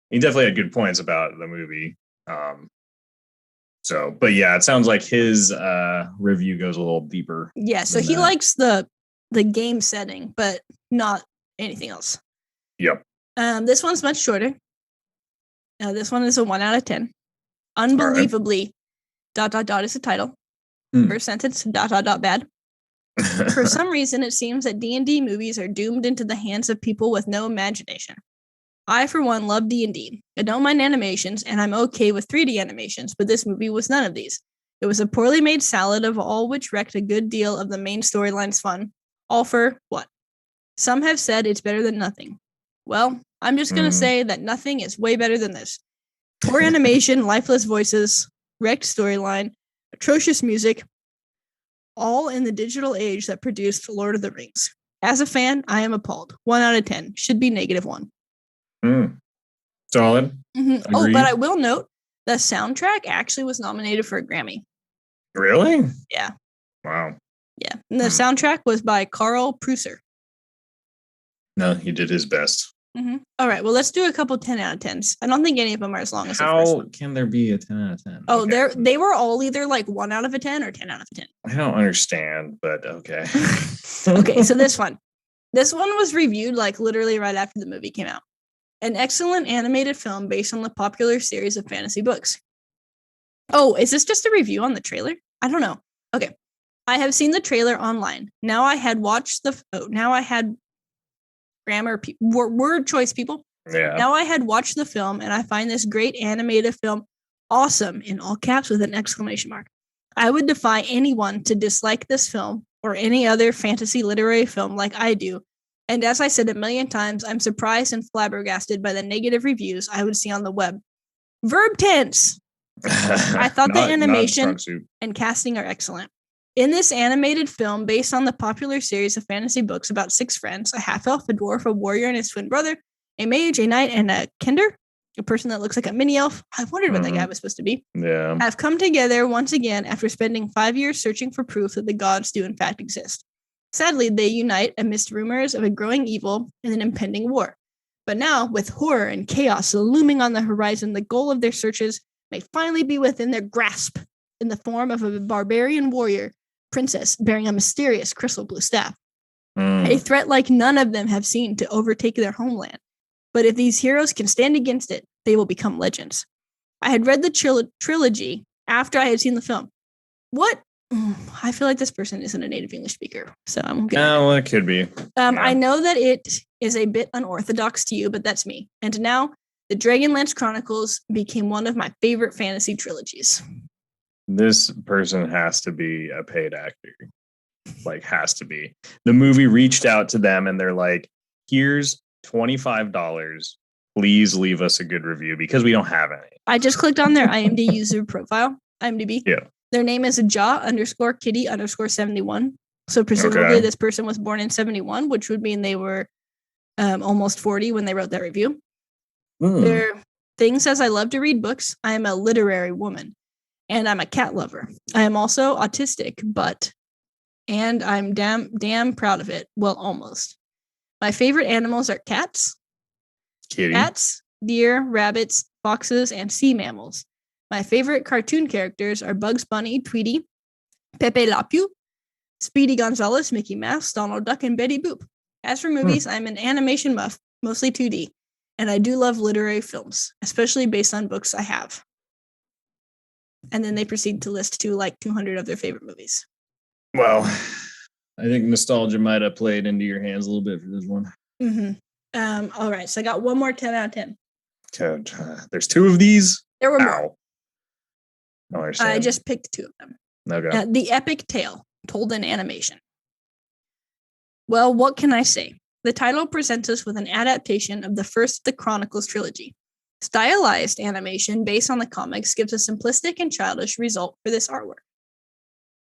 he definitely had good points about the movie. But yeah, it sounds like his review goes a little deeper. Yeah, so he likes the game setting, but not anything else. Yep. This one's much shorter. This one is a 1 out of 10. Unbelievably, ... is the title. First sentence, ... bad. For some reason, it seems that D&D movies are doomed into the hands of people with no imagination. I, for one, love D&D. I don't mind animations, and I'm okay with 3D animations, but this movie was none of these. It was a poorly made salad of all which wrecked a good deal of the main storyline's fun. All for what? Some have said it's better than nothing. Well, I'm just going to say that nothing is way better than this. Poor animation, lifeless voices, wrecked storyline, atrocious music, all in the digital age that produced Lord of the Rings. As a fan, I am appalled. 1 out of 10. Should be -1. Solid. Mm-hmm. Oh, but I will note the soundtrack actually was nominated for a Grammy. Really? Yeah. Wow. Yeah. And the soundtrack was by Carl Prusser. No, he did his best. Mm-hmm. All right. Well, let's do a couple 10 out of 10s. I don't think any of them are as long as the first How one. can there be a 10 out of 10? Oh, okay. They were all either like 1 out of a 10 or 10 out of a 10. I don't understand, but okay. Okay, so this one was reviewed like literally right after the movie came out. An excellent animated film based on the popular series of fantasy books. Oh, is this just a review on the trailer? I don't know. Okay. I have seen the trailer online. Now I had word choice people. Yeah. Now I had watched the film and I find this great animated film awesome in all caps with an exclamation mark. I would defy anyone to dislike this film or any other fantasy literary film like I do. And as I said a million times, I'm surprised and flabbergasted by the negative reviews I would see on the web. Verb tense. I thought the animation and casting are excellent. In this animated film, based on the popular series of fantasy books about 6 friends, a half-elf, a dwarf, a warrior, and his twin brother, a mage, a knight, and a Kendra, a person that looks like a mini elf. I wondered what that guy was supposed to be. Yeah. Have come together once again after spending 5 years searching for proof that the gods do in fact exist. Sadly, they unite amidst rumors of a growing evil and an impending war. But now, with horror and chaos looming on the horizon, the goal of their searches may finally be within their grasp in the form of a barbarian warrior princess bearing a mysterious crystal blue staff. A threat like none of them have seen to overtake their homeland. But if these heroes can stand against it, they will become legends. I had read the trilogy after I had seen the film. What? I feel like this person isn't a native English speaker, so I'm gonna. No, it could be. I know that it is a bit unorthodox to you, but that's me. And now, the Dragonlance Chronicles became one of my favorite fantasy trilogies. This person has to be a paid actor. Like, has to be. The movie reached out to them and they're like, here's $25. Please leave us a good review because we don't have any. I just clicked on their IMDb user profile, IMDb. Yeah. Their name is Ja_Kitty_71. So presumably this person was born in 71, which would mean they were almost 40 when they wrote that review. Their thing says, I love to read books. I am a literary woman and I'm a cat lover. I am also autistic, and I'm damn proud of it. Well, almost. My favorite animals are cats, deer, rabbits, foxes, and sea mammals. My favorite cartoon characters are Bugs Bunny, Tweety, Pepe Le Pew, Speedy Gonzales, Mickey Mouse, Donald Duck, and Betty Boop. As for movies, I'm an animation muff, mostly 2D, and I do love literary films, especially based on books I have. And then they proceed to list 200 of their favorite movies. Well, I think nostalgia might have played into your hands a little bit for this one. All right, so I got one more 10 out of 10. God, there's 2 of these? There were more. I just picked 2 of them. Okay. The epic tale told in animation. Well, what can I say? The title presents us with an adaptation of the first of the Chronicles trilogy. Stylized animation based on the comics gives a simplistic and childish result for this artwork.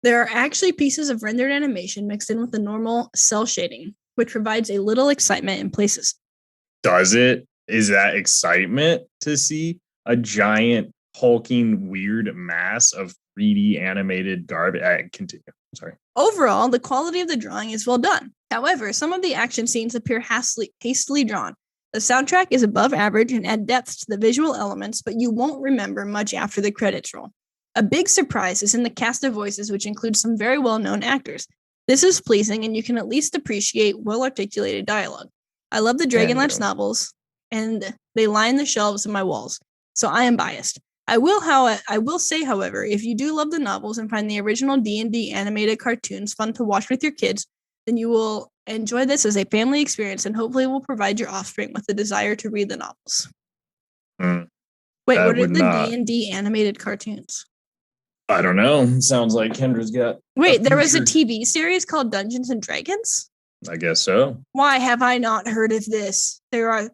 There are actually pieces of rendered animation mixed in with the normal cell shading, which provides a little excitement in places. Does it? Is that excitement to see a giant hulking weird mass of 3D animated garbage? Continue. Sorry. Overall, the quality of the drawing is well done. However, some of the action scenes appear hastily drawn. The soundtrack is above average and adds depth to the visual elements, but you won't remember much after the credits roll. A big surprise is in the cast of voices, which includes some very well-known actors. This is pleasing, and you can at least appreciate well-articulated dialogue. I love the Dragonlance novels, and they line the shelves of my walls, so I am biased. I will say, however, if you do love the novels and find the original D&D animated cartoons fun to watch with your kids, then you will enjoy this as a family experience and hopefully will provide your offspring with the desire to read the novels. Wait, what are the D&D animated cartoons? I don't know. It sounds like Kendra's got... Wait, there was a TV series called Dungeons and Dragons? I guess so. Why have I not heard of this? There are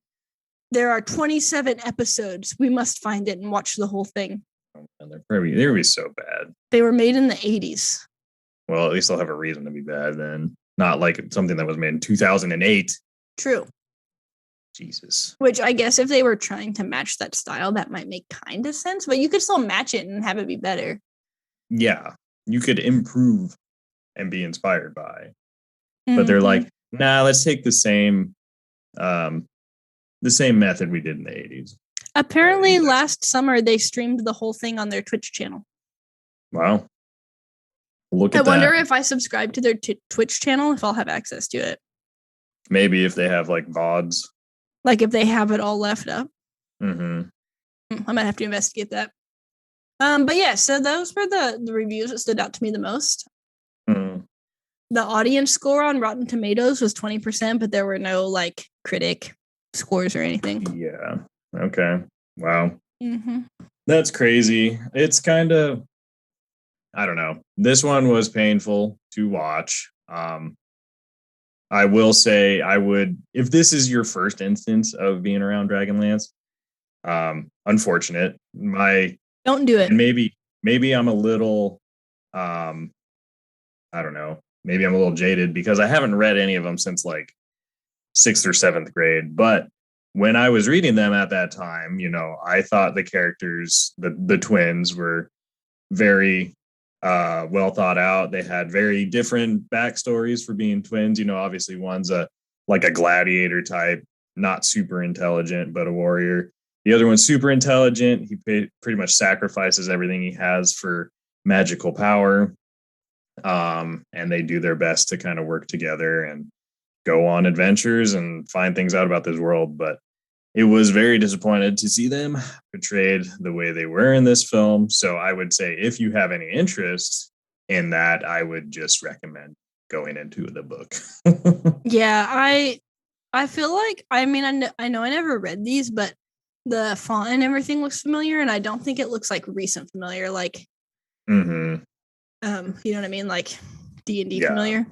27 episodes. We must find it and watch the whole thing. Oh, man, they're going to be so bad. They were made in the 80s. Well, at least they'll have a reason to be bad then. Not like something that was made in 2008. True. Jesus. Which I guess if they were trying to match that style, that might make kind of sense. But you could still match it and have it be better. Yeah. You could improve and be inspired by. But they're like, nah, let's take the same method we did in the 80s. Apparently last summer they streamed the whole thing on their Twitch channel. Wow. Look at that. I wonder if I subscribe to their Twitch channel, if I'll have access to it. Maybe if they have like VODs. Like if they have it all left up. Mm-hmm. I might have to investigate that. But yeah, so those were the reviews that stood out to me the most. The audience score on Rotten Tomatoes was 20%, but there were no critic scores or anything. Yeah. Okay. Wow. Mm-hmm. That's crazy. It's kind of, I don't know. This one was painful to watch. I will say I would, if this is your first instance of being around Dragonlance, unfortunate. Don't do it. And maybe I'm a little, um, I don't know, maybe I'm a little jaded because I haven't read any of them since like sixth or seventh grade. But when I was reading them at that time, I thought the characters, the twins, were very well thought out. They had very different backstories for being twins. Obviously one's like a gladiator type, not super intelligent, but a warrior. The other one's super intelligent. He pretty much sacrifices everything he has for magical power. And they do their best to kind of work together and go on adventures and find things out about this world. But it was very disappointed to see them portrayed the way they were in this film. So I would say if you have any interest in that, I would just recommend going into the book. Yeah, I feel like, I mean, I know I never read these, but the font and everything looks familiar, and I don't think it looks like recent familiar, like Mm-hmm. You know what I mean, like D&D Yeah. familiar.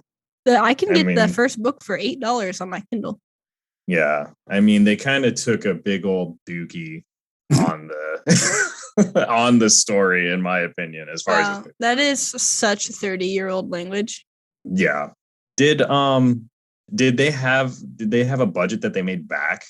I can get the first book for $8 on my Kindle. Yeah, I mean, they kind of took a big old dookie on the on the story, in my opinion, as far as that is such 30-year-old language. Yeah. Did they have a budget that they made back?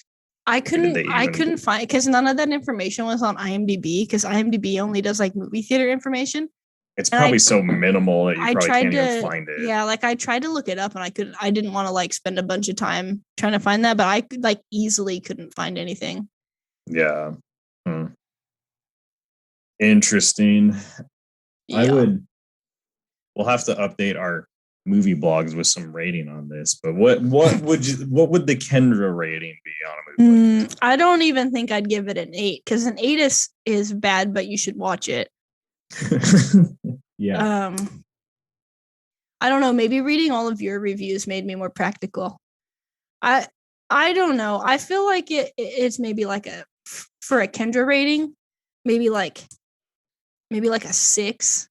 I couldn't find, because none of that information was on IMDb, because IMDb only does like movie theater information. It's probably so minimal that you probably can't even find it. Yeah, like I tried to look it up, and I didn't want to like spend a bunch of time trying to find that, but I could like easily couldn't find anything. Yeah. Interesting. Yeah. We'll have to update our movie blogs with some rating on this, but what would the Kendra rating be on a movie? I don't even think I'd give it an 8, because an 8 is bad, but you should watch it. Yeah. I don't know, maybe reading all of your reviews made me more practical. I don't know. I feel like it's maybe like for a Kendra rating, maybe like a 6,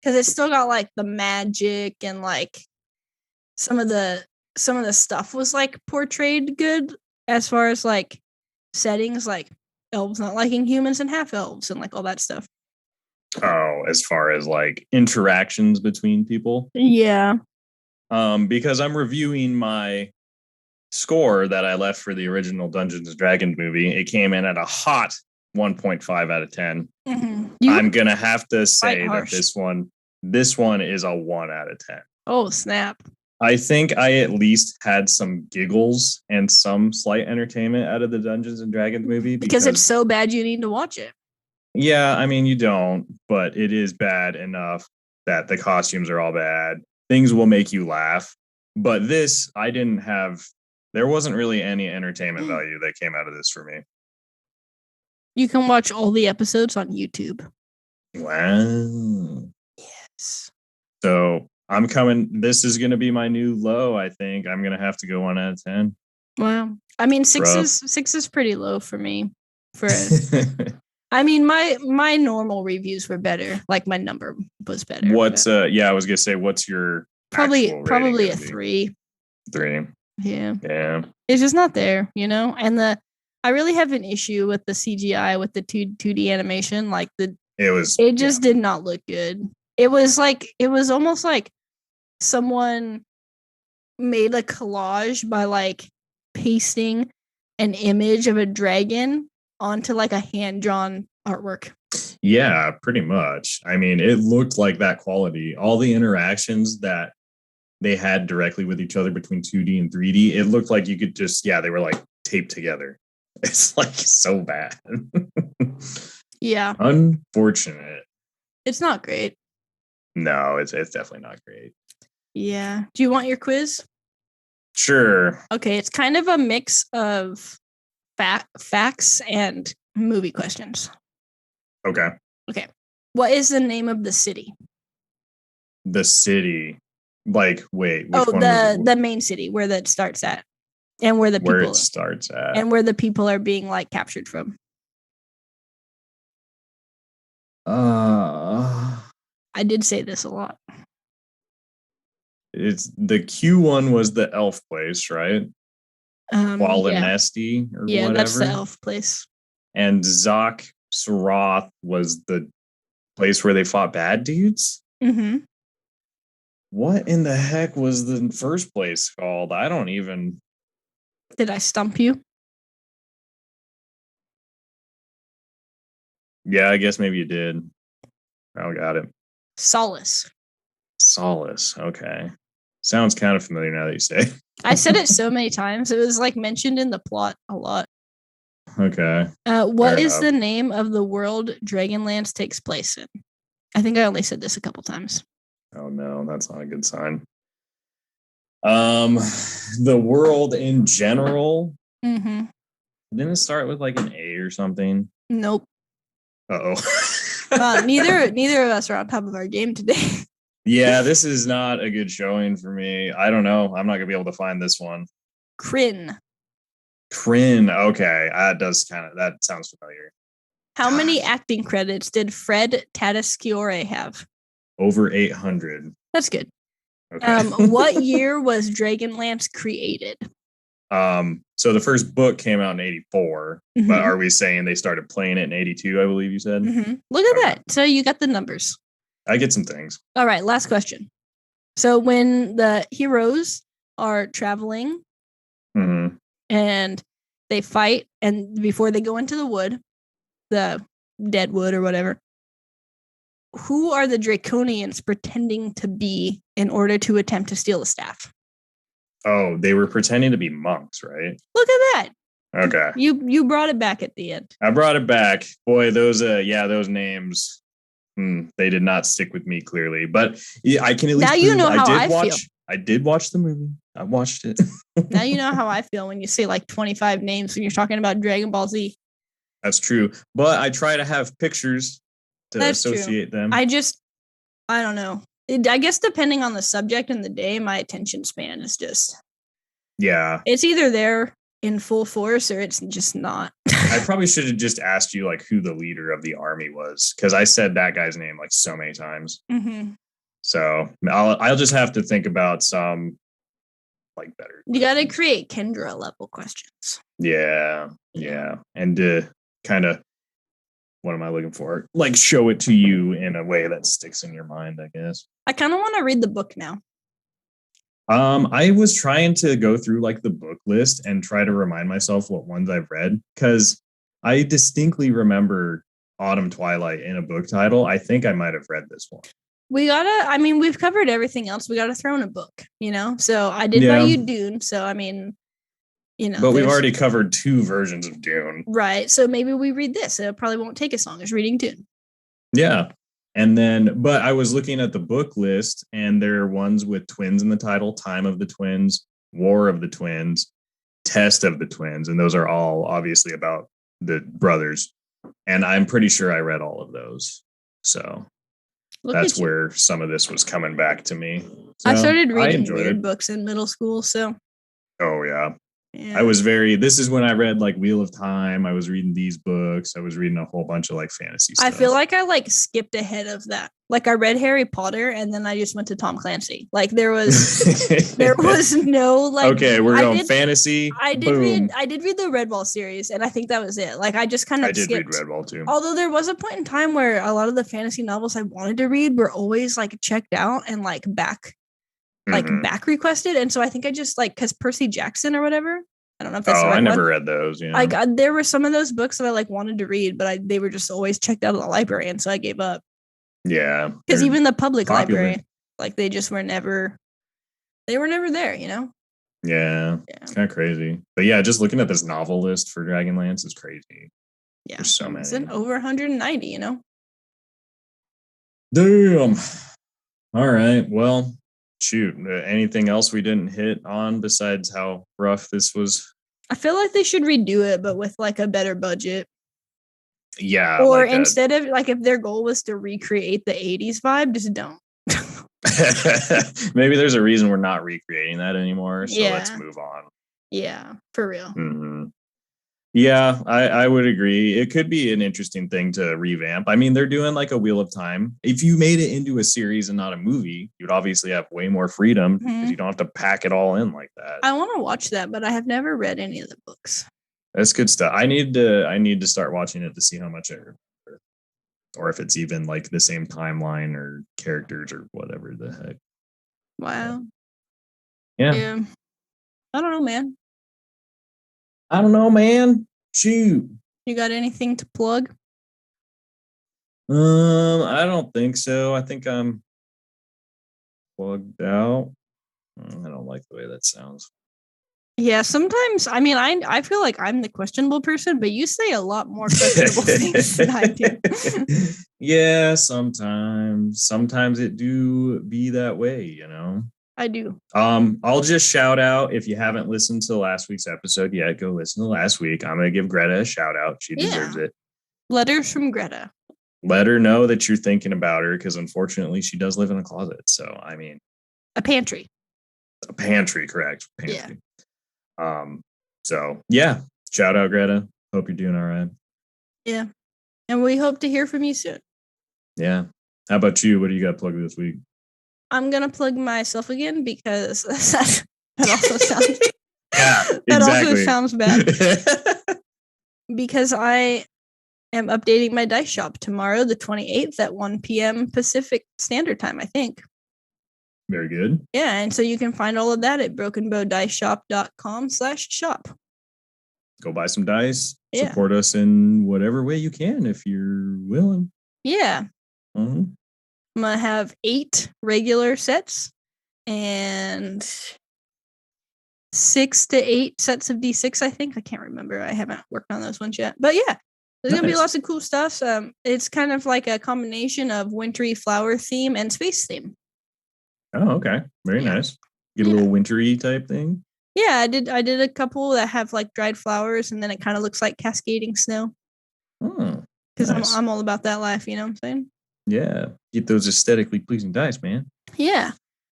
because it's still got like the magic, and like some of the stuff was like portrayed good, as far as like settings, like elves not liking humans and half elves and like all that stuff. Oh, as far as like interactions between people? Yeah. Because I'm reviewing my score that I left for the original Dungeons and Dragons movie. It came in at a hot 1.5 out of 10. Mm-hmm. I'm gonna have to say that this one is a 1 out of 10. Oh, snap. I think I at least had some giggles and some slight entertainment out of the Dungeons and Dragons movie, because it's so bad you need to watch it. Yeah, I mean, you don't, but it is bad enough that the costumes are all bad. Things will make you laugh. But this, there wasn't really any entertainment value that came out of this for me. You can watch all the episodes on YouTube. Wow. Yes. So this is going to be my new low, I think. I'm going to have to go 1 out of 10. Wow. I mean, 6 is pretty low for me. I mean, my normal reviews were better. Like my number was better. I was gonna say, what's your probably a 3. 3. Yeah. Yeah. It's just not there, And I really have an issue with the CGI, with the 2D animation. Like it just did not look good. It was almost like someone made a collage by like pasting an image of a dragon onto like a hand-drawn artwork. Yeah, pretty much. I mean, it looked like that quality. All the interactions that they had directly with each other between 2D and 3D, it looked like you could just, they were like taped together. It's like so bad. Yeah. Unfortunate. It's not great. No, it's definitely not great. Yeah. Do you want your quiz? Sure. Okay, it's kind of a mix of facts and movie questions. Okay. What is the name of the city? The city. Like, wait. The main city where that starts at, and where the people starts at, and where the people are being like captured from. I did say this a lot. It's the Q one was the elf place, right? Yeah. Qualinesti or Yeah, whatever. that's the elf place. And Zok Saroth was the place where they fought bad dudes. Mm-hmm. What in the heck was the first place called? I don't even. Did I stump you? Yeah, I guess maybe you did. Oh, got it. Solace. Solace. Okay. Sounds kind of familiar now that you say. I said it so many times. It was like mentioned in the plot a lot. Okay. What is the name of the world Dragonlance takes place in? I think I only said this a couple times. Oh no, that's not a good sign. The world in general. Mm-hmm. Didn't it start with like an A or something? Nope. Uh-oh. Neither of us are on top of our game today. Yeah, this is not a good showing for me. I don't know. I'm not gonna be able to find this one. Kryn. Okay. That sounds familiar. How many acting credits did Fred Tatuskiore have? Over 800. That's good. Okay. What year was Dragonlance created? So the first book came out in 84, but are we saying they started playing it in 82, I believe you said? Mm-hmm. Look at that. So you got the numbers. I get some things. All right, last question. So when the heroes are traveling and they fight, and before they go into the wood, the dead wood or whatever, who are the Draconians pretending to be in order to attempt to steal the staff? Oh, they were pretending to be monks, right? Look at that. Okay. You brought it back at the end. I brought it back. Boy, those names, they did not stick with me clearly. But yeah, I can at least now you know how I feel. I did watch the movie. I watched it. Now you know how I feel when you say like 25 names when you're talking about Dragon Ball Z. That's true. But I try to have pictures to associate them. I don't know. I guess depending on the subject and the day, my attention span is just. Yeah. It's either there in full force or it's just not. I probably should have just asked you like who the leader of the army was, because I said that guy's name like so many times. Mm-hmm. So I'll just have to think about some like better. You got to create Kendra level questions. Yeah. And kind of, what am I looking for? Like show it to you in a way that sticks in your mind, I guess. I kind of want to read the book now. I was trying to go through like the book list and try to remind myself what ones I've read, because I distinctly remember Autumn Twilight in a book title. I think I might have read this one. We've covered everything else. We got to throw in a book, So I did buy you Dune. So, But we've already covered 2 versions of Dune. Right. So maybe we read this. It probably won't take as long as reading Dune. Yeah. And then, but I was looking at the book list and there are ones with twins in the title: Time of the Twins, War of the Twins, Test of the Twins. And those are all obviously about the brothers. And I'm pretty sure I read all of those. So that's where some of this was coming back to me. So I started reading weird books in middle school. So. Oh, yeah. This is when I read like Wheel of Time. I was reading these books. I was reading a whole bunch of like fantasy stuff. I feel like I skipped ahead of that. Like I read Harry Potter and then I just went to Tom Clancy. Like there was no like. Okay, we're going fantasy. I did read the Redwall series and I think that was it. Like I just kind of skipped. I did read Redwall too. Although there was a point in time where a lot of the fantasy novels I wanted to read were always like checked out and like back requested, and so I think I just because Percy Jackson or whatever. I don't know if that's. I never read those. Yeah, like there were some of those books that I like wanted to read, but they were just always checked out of the library, and so I gave up. Yeah, because even the public library, like they just were never. They were never there, Yeah, it's kind of crazy, but yeah, just looking at this novel list for Dragonlance is crazy. Yeah, there's so many. It's over 190. Damn. All right. Well. Shoot, anything else we didn't hit on besides how rough this was? I feel like they should redo it, but with like a better budget. Yeah. Or like instead of like if their goal was to recreate the 80s vibe, just don't. Maybe there's a reason we're not recreating that anymore. So let's move on. Yeah, for real. Mm-hmm. Yeah, I would agree. It could be an interesting thing to revamp. I mean, they're doing like a Wheel of Time. If you made it into a series and not a movie, you'd obviously have way more freedom because you don't have to pack it all in like that. I want to watch that, but I have never read any of the books. That's good stuff. I need to start watching it to see how much I remember, or if it's even like the same timeline or characters or whatever the heck. Wow. Yeah. I don't know, man. I don't know, man. Shoot. You got anything to plug? I don't think so. I think I'm plugged out. I don't like the way that sounds. Yeah, sometimes, I mean, I feel like I'm the questionable person, but you say a lot more questionable things than I do. Yeah, sometimes. Sometimes it do be that way, you know? I do. I'll just shout out, if you haven't listened to last week's episode yet, go listen to last week. I'm going to give Greta a shout out. She deserves it. Letters from Greta. Let her know that you're thinking about her, because unfortunately she does live in a closet. So, I mean, a pantry. A pantry, correct. Pantry. Yeah. So yeah, shout out Greta. Hope you're doing all right. Yeah. And we hope to hear from you soon. Yeah. How about you? What do you got plugged this week? I'm gonna plug myself again because that also sounds that also sounds bad. Because I am updating my dice shop tomorrow, the 28th at 1 p.m. Pacific Standard Time, I think. Very good. Yeah, and so you can find all of that at brokenbowdiceshop.com/shop. Go buy some dice. Yeah. Support us in whatever way you can if you're willing. Yeah. Mm-hmm. I'm going to have 8 regular sets and 6 to 8 sets of D6, I think. I can't remember. I haven't worked on those ones yet. But yeah, there's going to be lots of cool stuff. It's kind of like a combination of wintry flower theme and space theme. Oh, okay. Very nice. Get a little wintry type thing. Yeah, I did a couple that have like dried flowers, and then it kind of looks like cascading snow. Because nice. I'm all about that life, you know what I'm saying? Yeah. Get those aesthetically pleasing dice, man. Yeah.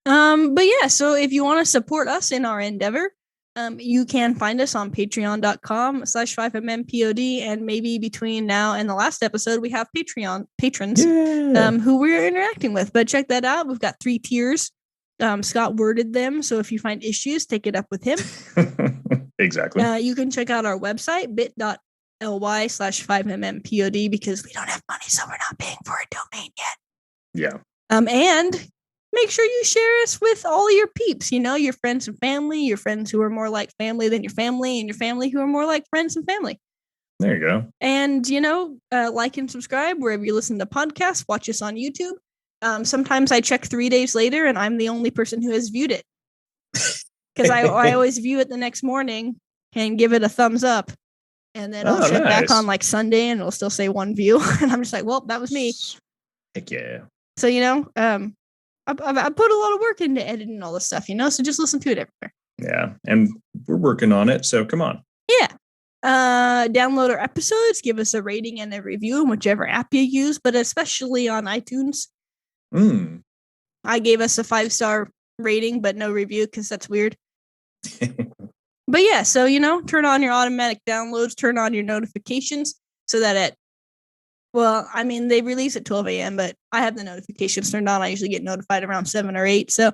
But yeah, so if you want to support us in our endeavor, you can find us on patreon.com/5mmpod, and maybe between now and the last episode, we have Patreon patrons who we're interacting with. But check that out. We've got 3 tiers. Scott worded them, so if you find issues, take it up with him. Exactly. You can check out our website, bit.ly/5mmpod, because we don't have money, so we're not paying for a domain yet. Yeah. And make sure you share us with all your peeps, you know, your friends and family, your friends who are more like family than your family, and your family who are more like friends and family. There you go. And, you know, like and subscribe wherever you listen to podcasts. Watch us on YouTube. Sometimes I check 3 days later and I'm the only person who has viewed it. Because I always view it the next morning and give it a thumbs up. And then I'll check back on like Sunday and it'll still say 1 view. And I'm just like, well, that was me. Heck yeah. So, you know, I put a lot of work into editing all this stuff, you know, so just listen to it everywhere. Yeah. And we're working on it. So come on. Yeah. Download our episodes, give us a rating and a review in whichever app you use, but especially on iTunes. I gave us a 5-star rating, but no review because that's weird. But yeah, so, you know, turn on your automatic downloads, turn on your notifications so that they release at 12 a.m., but I have the notifications turned on. I usually get notified around 7 or 8. So,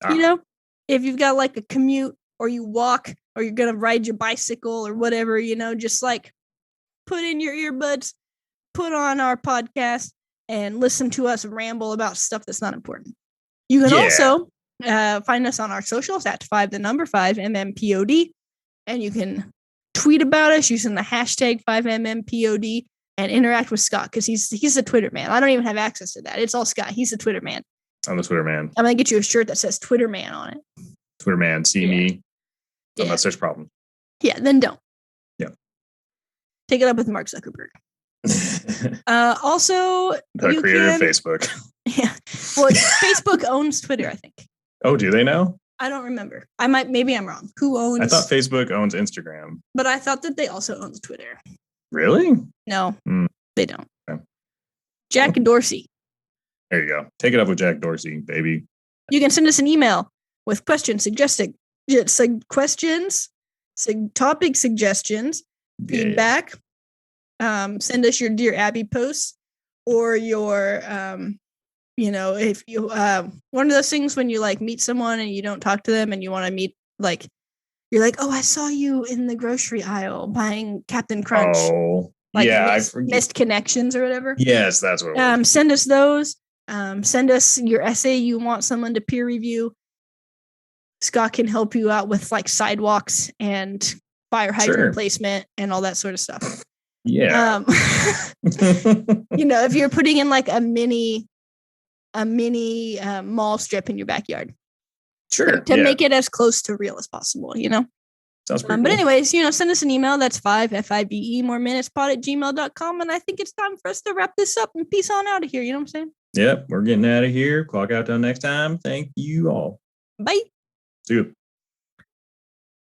you know, if you've got like a commute or you walk or you're going to ride your bicycle or whatever, you know, just like put in your earbuds, put on our podcast, and listen to us ramble about stuff that's not important. You can also find us on our socials at 5MMPOD, and you can tweet about us using the hashtag 5MMPOD and interact with Scott because he's the Twitter man. I don't even have access to that. It's all Scott. He's the Twitter man. I'm the Twitter man. I'm going to get you a shirt that says Twitter man on it. Twitter man, see me. Unless there's problems. Yeah, then don't. Yeah. Take it up with Mark Zuckerberg. Also, the creator of Facebook. Yeah. Well, Facebook owns Twitter, I think. Oh, do they now? I don't remember. Maybe I'm wrong. Who owns? I thought Facebook owns Instagram. But I thought that they also owned Twitter. Really? No, they don't. Okay. Jack Dorsey. There you go. Take it up with Jack Dorsey, baby. You can send us an email with topic suggestions, feedback. Send us your Dear Abby posts or your if you one of those things when you like meet someone and you don't talk to them and you want to meet, like you're like, oh, I saw you in the grocery aisle buying Captain Crunch. Oh, like, yeah, missed connections or whatever. Yes, that's what it was. Send us those. Send us your essay you want someone to peer review. Scott can help you out with like sidewalks and fire hydrant placement and all that sort of stuff. Yeah. If you're putting in like a mini mall strip in your backyard. Sure. To make it as close to real as possible, Sounds pretty cool. But anyways, send us an email. That's 5FIBE more minutes pod@gmail.com. And I think it's time for us to wrap this up and peace on out of here. You know what I'm saying? Yep. We're getting out of here. Clock out till next time. Thank you all. Bye. See you.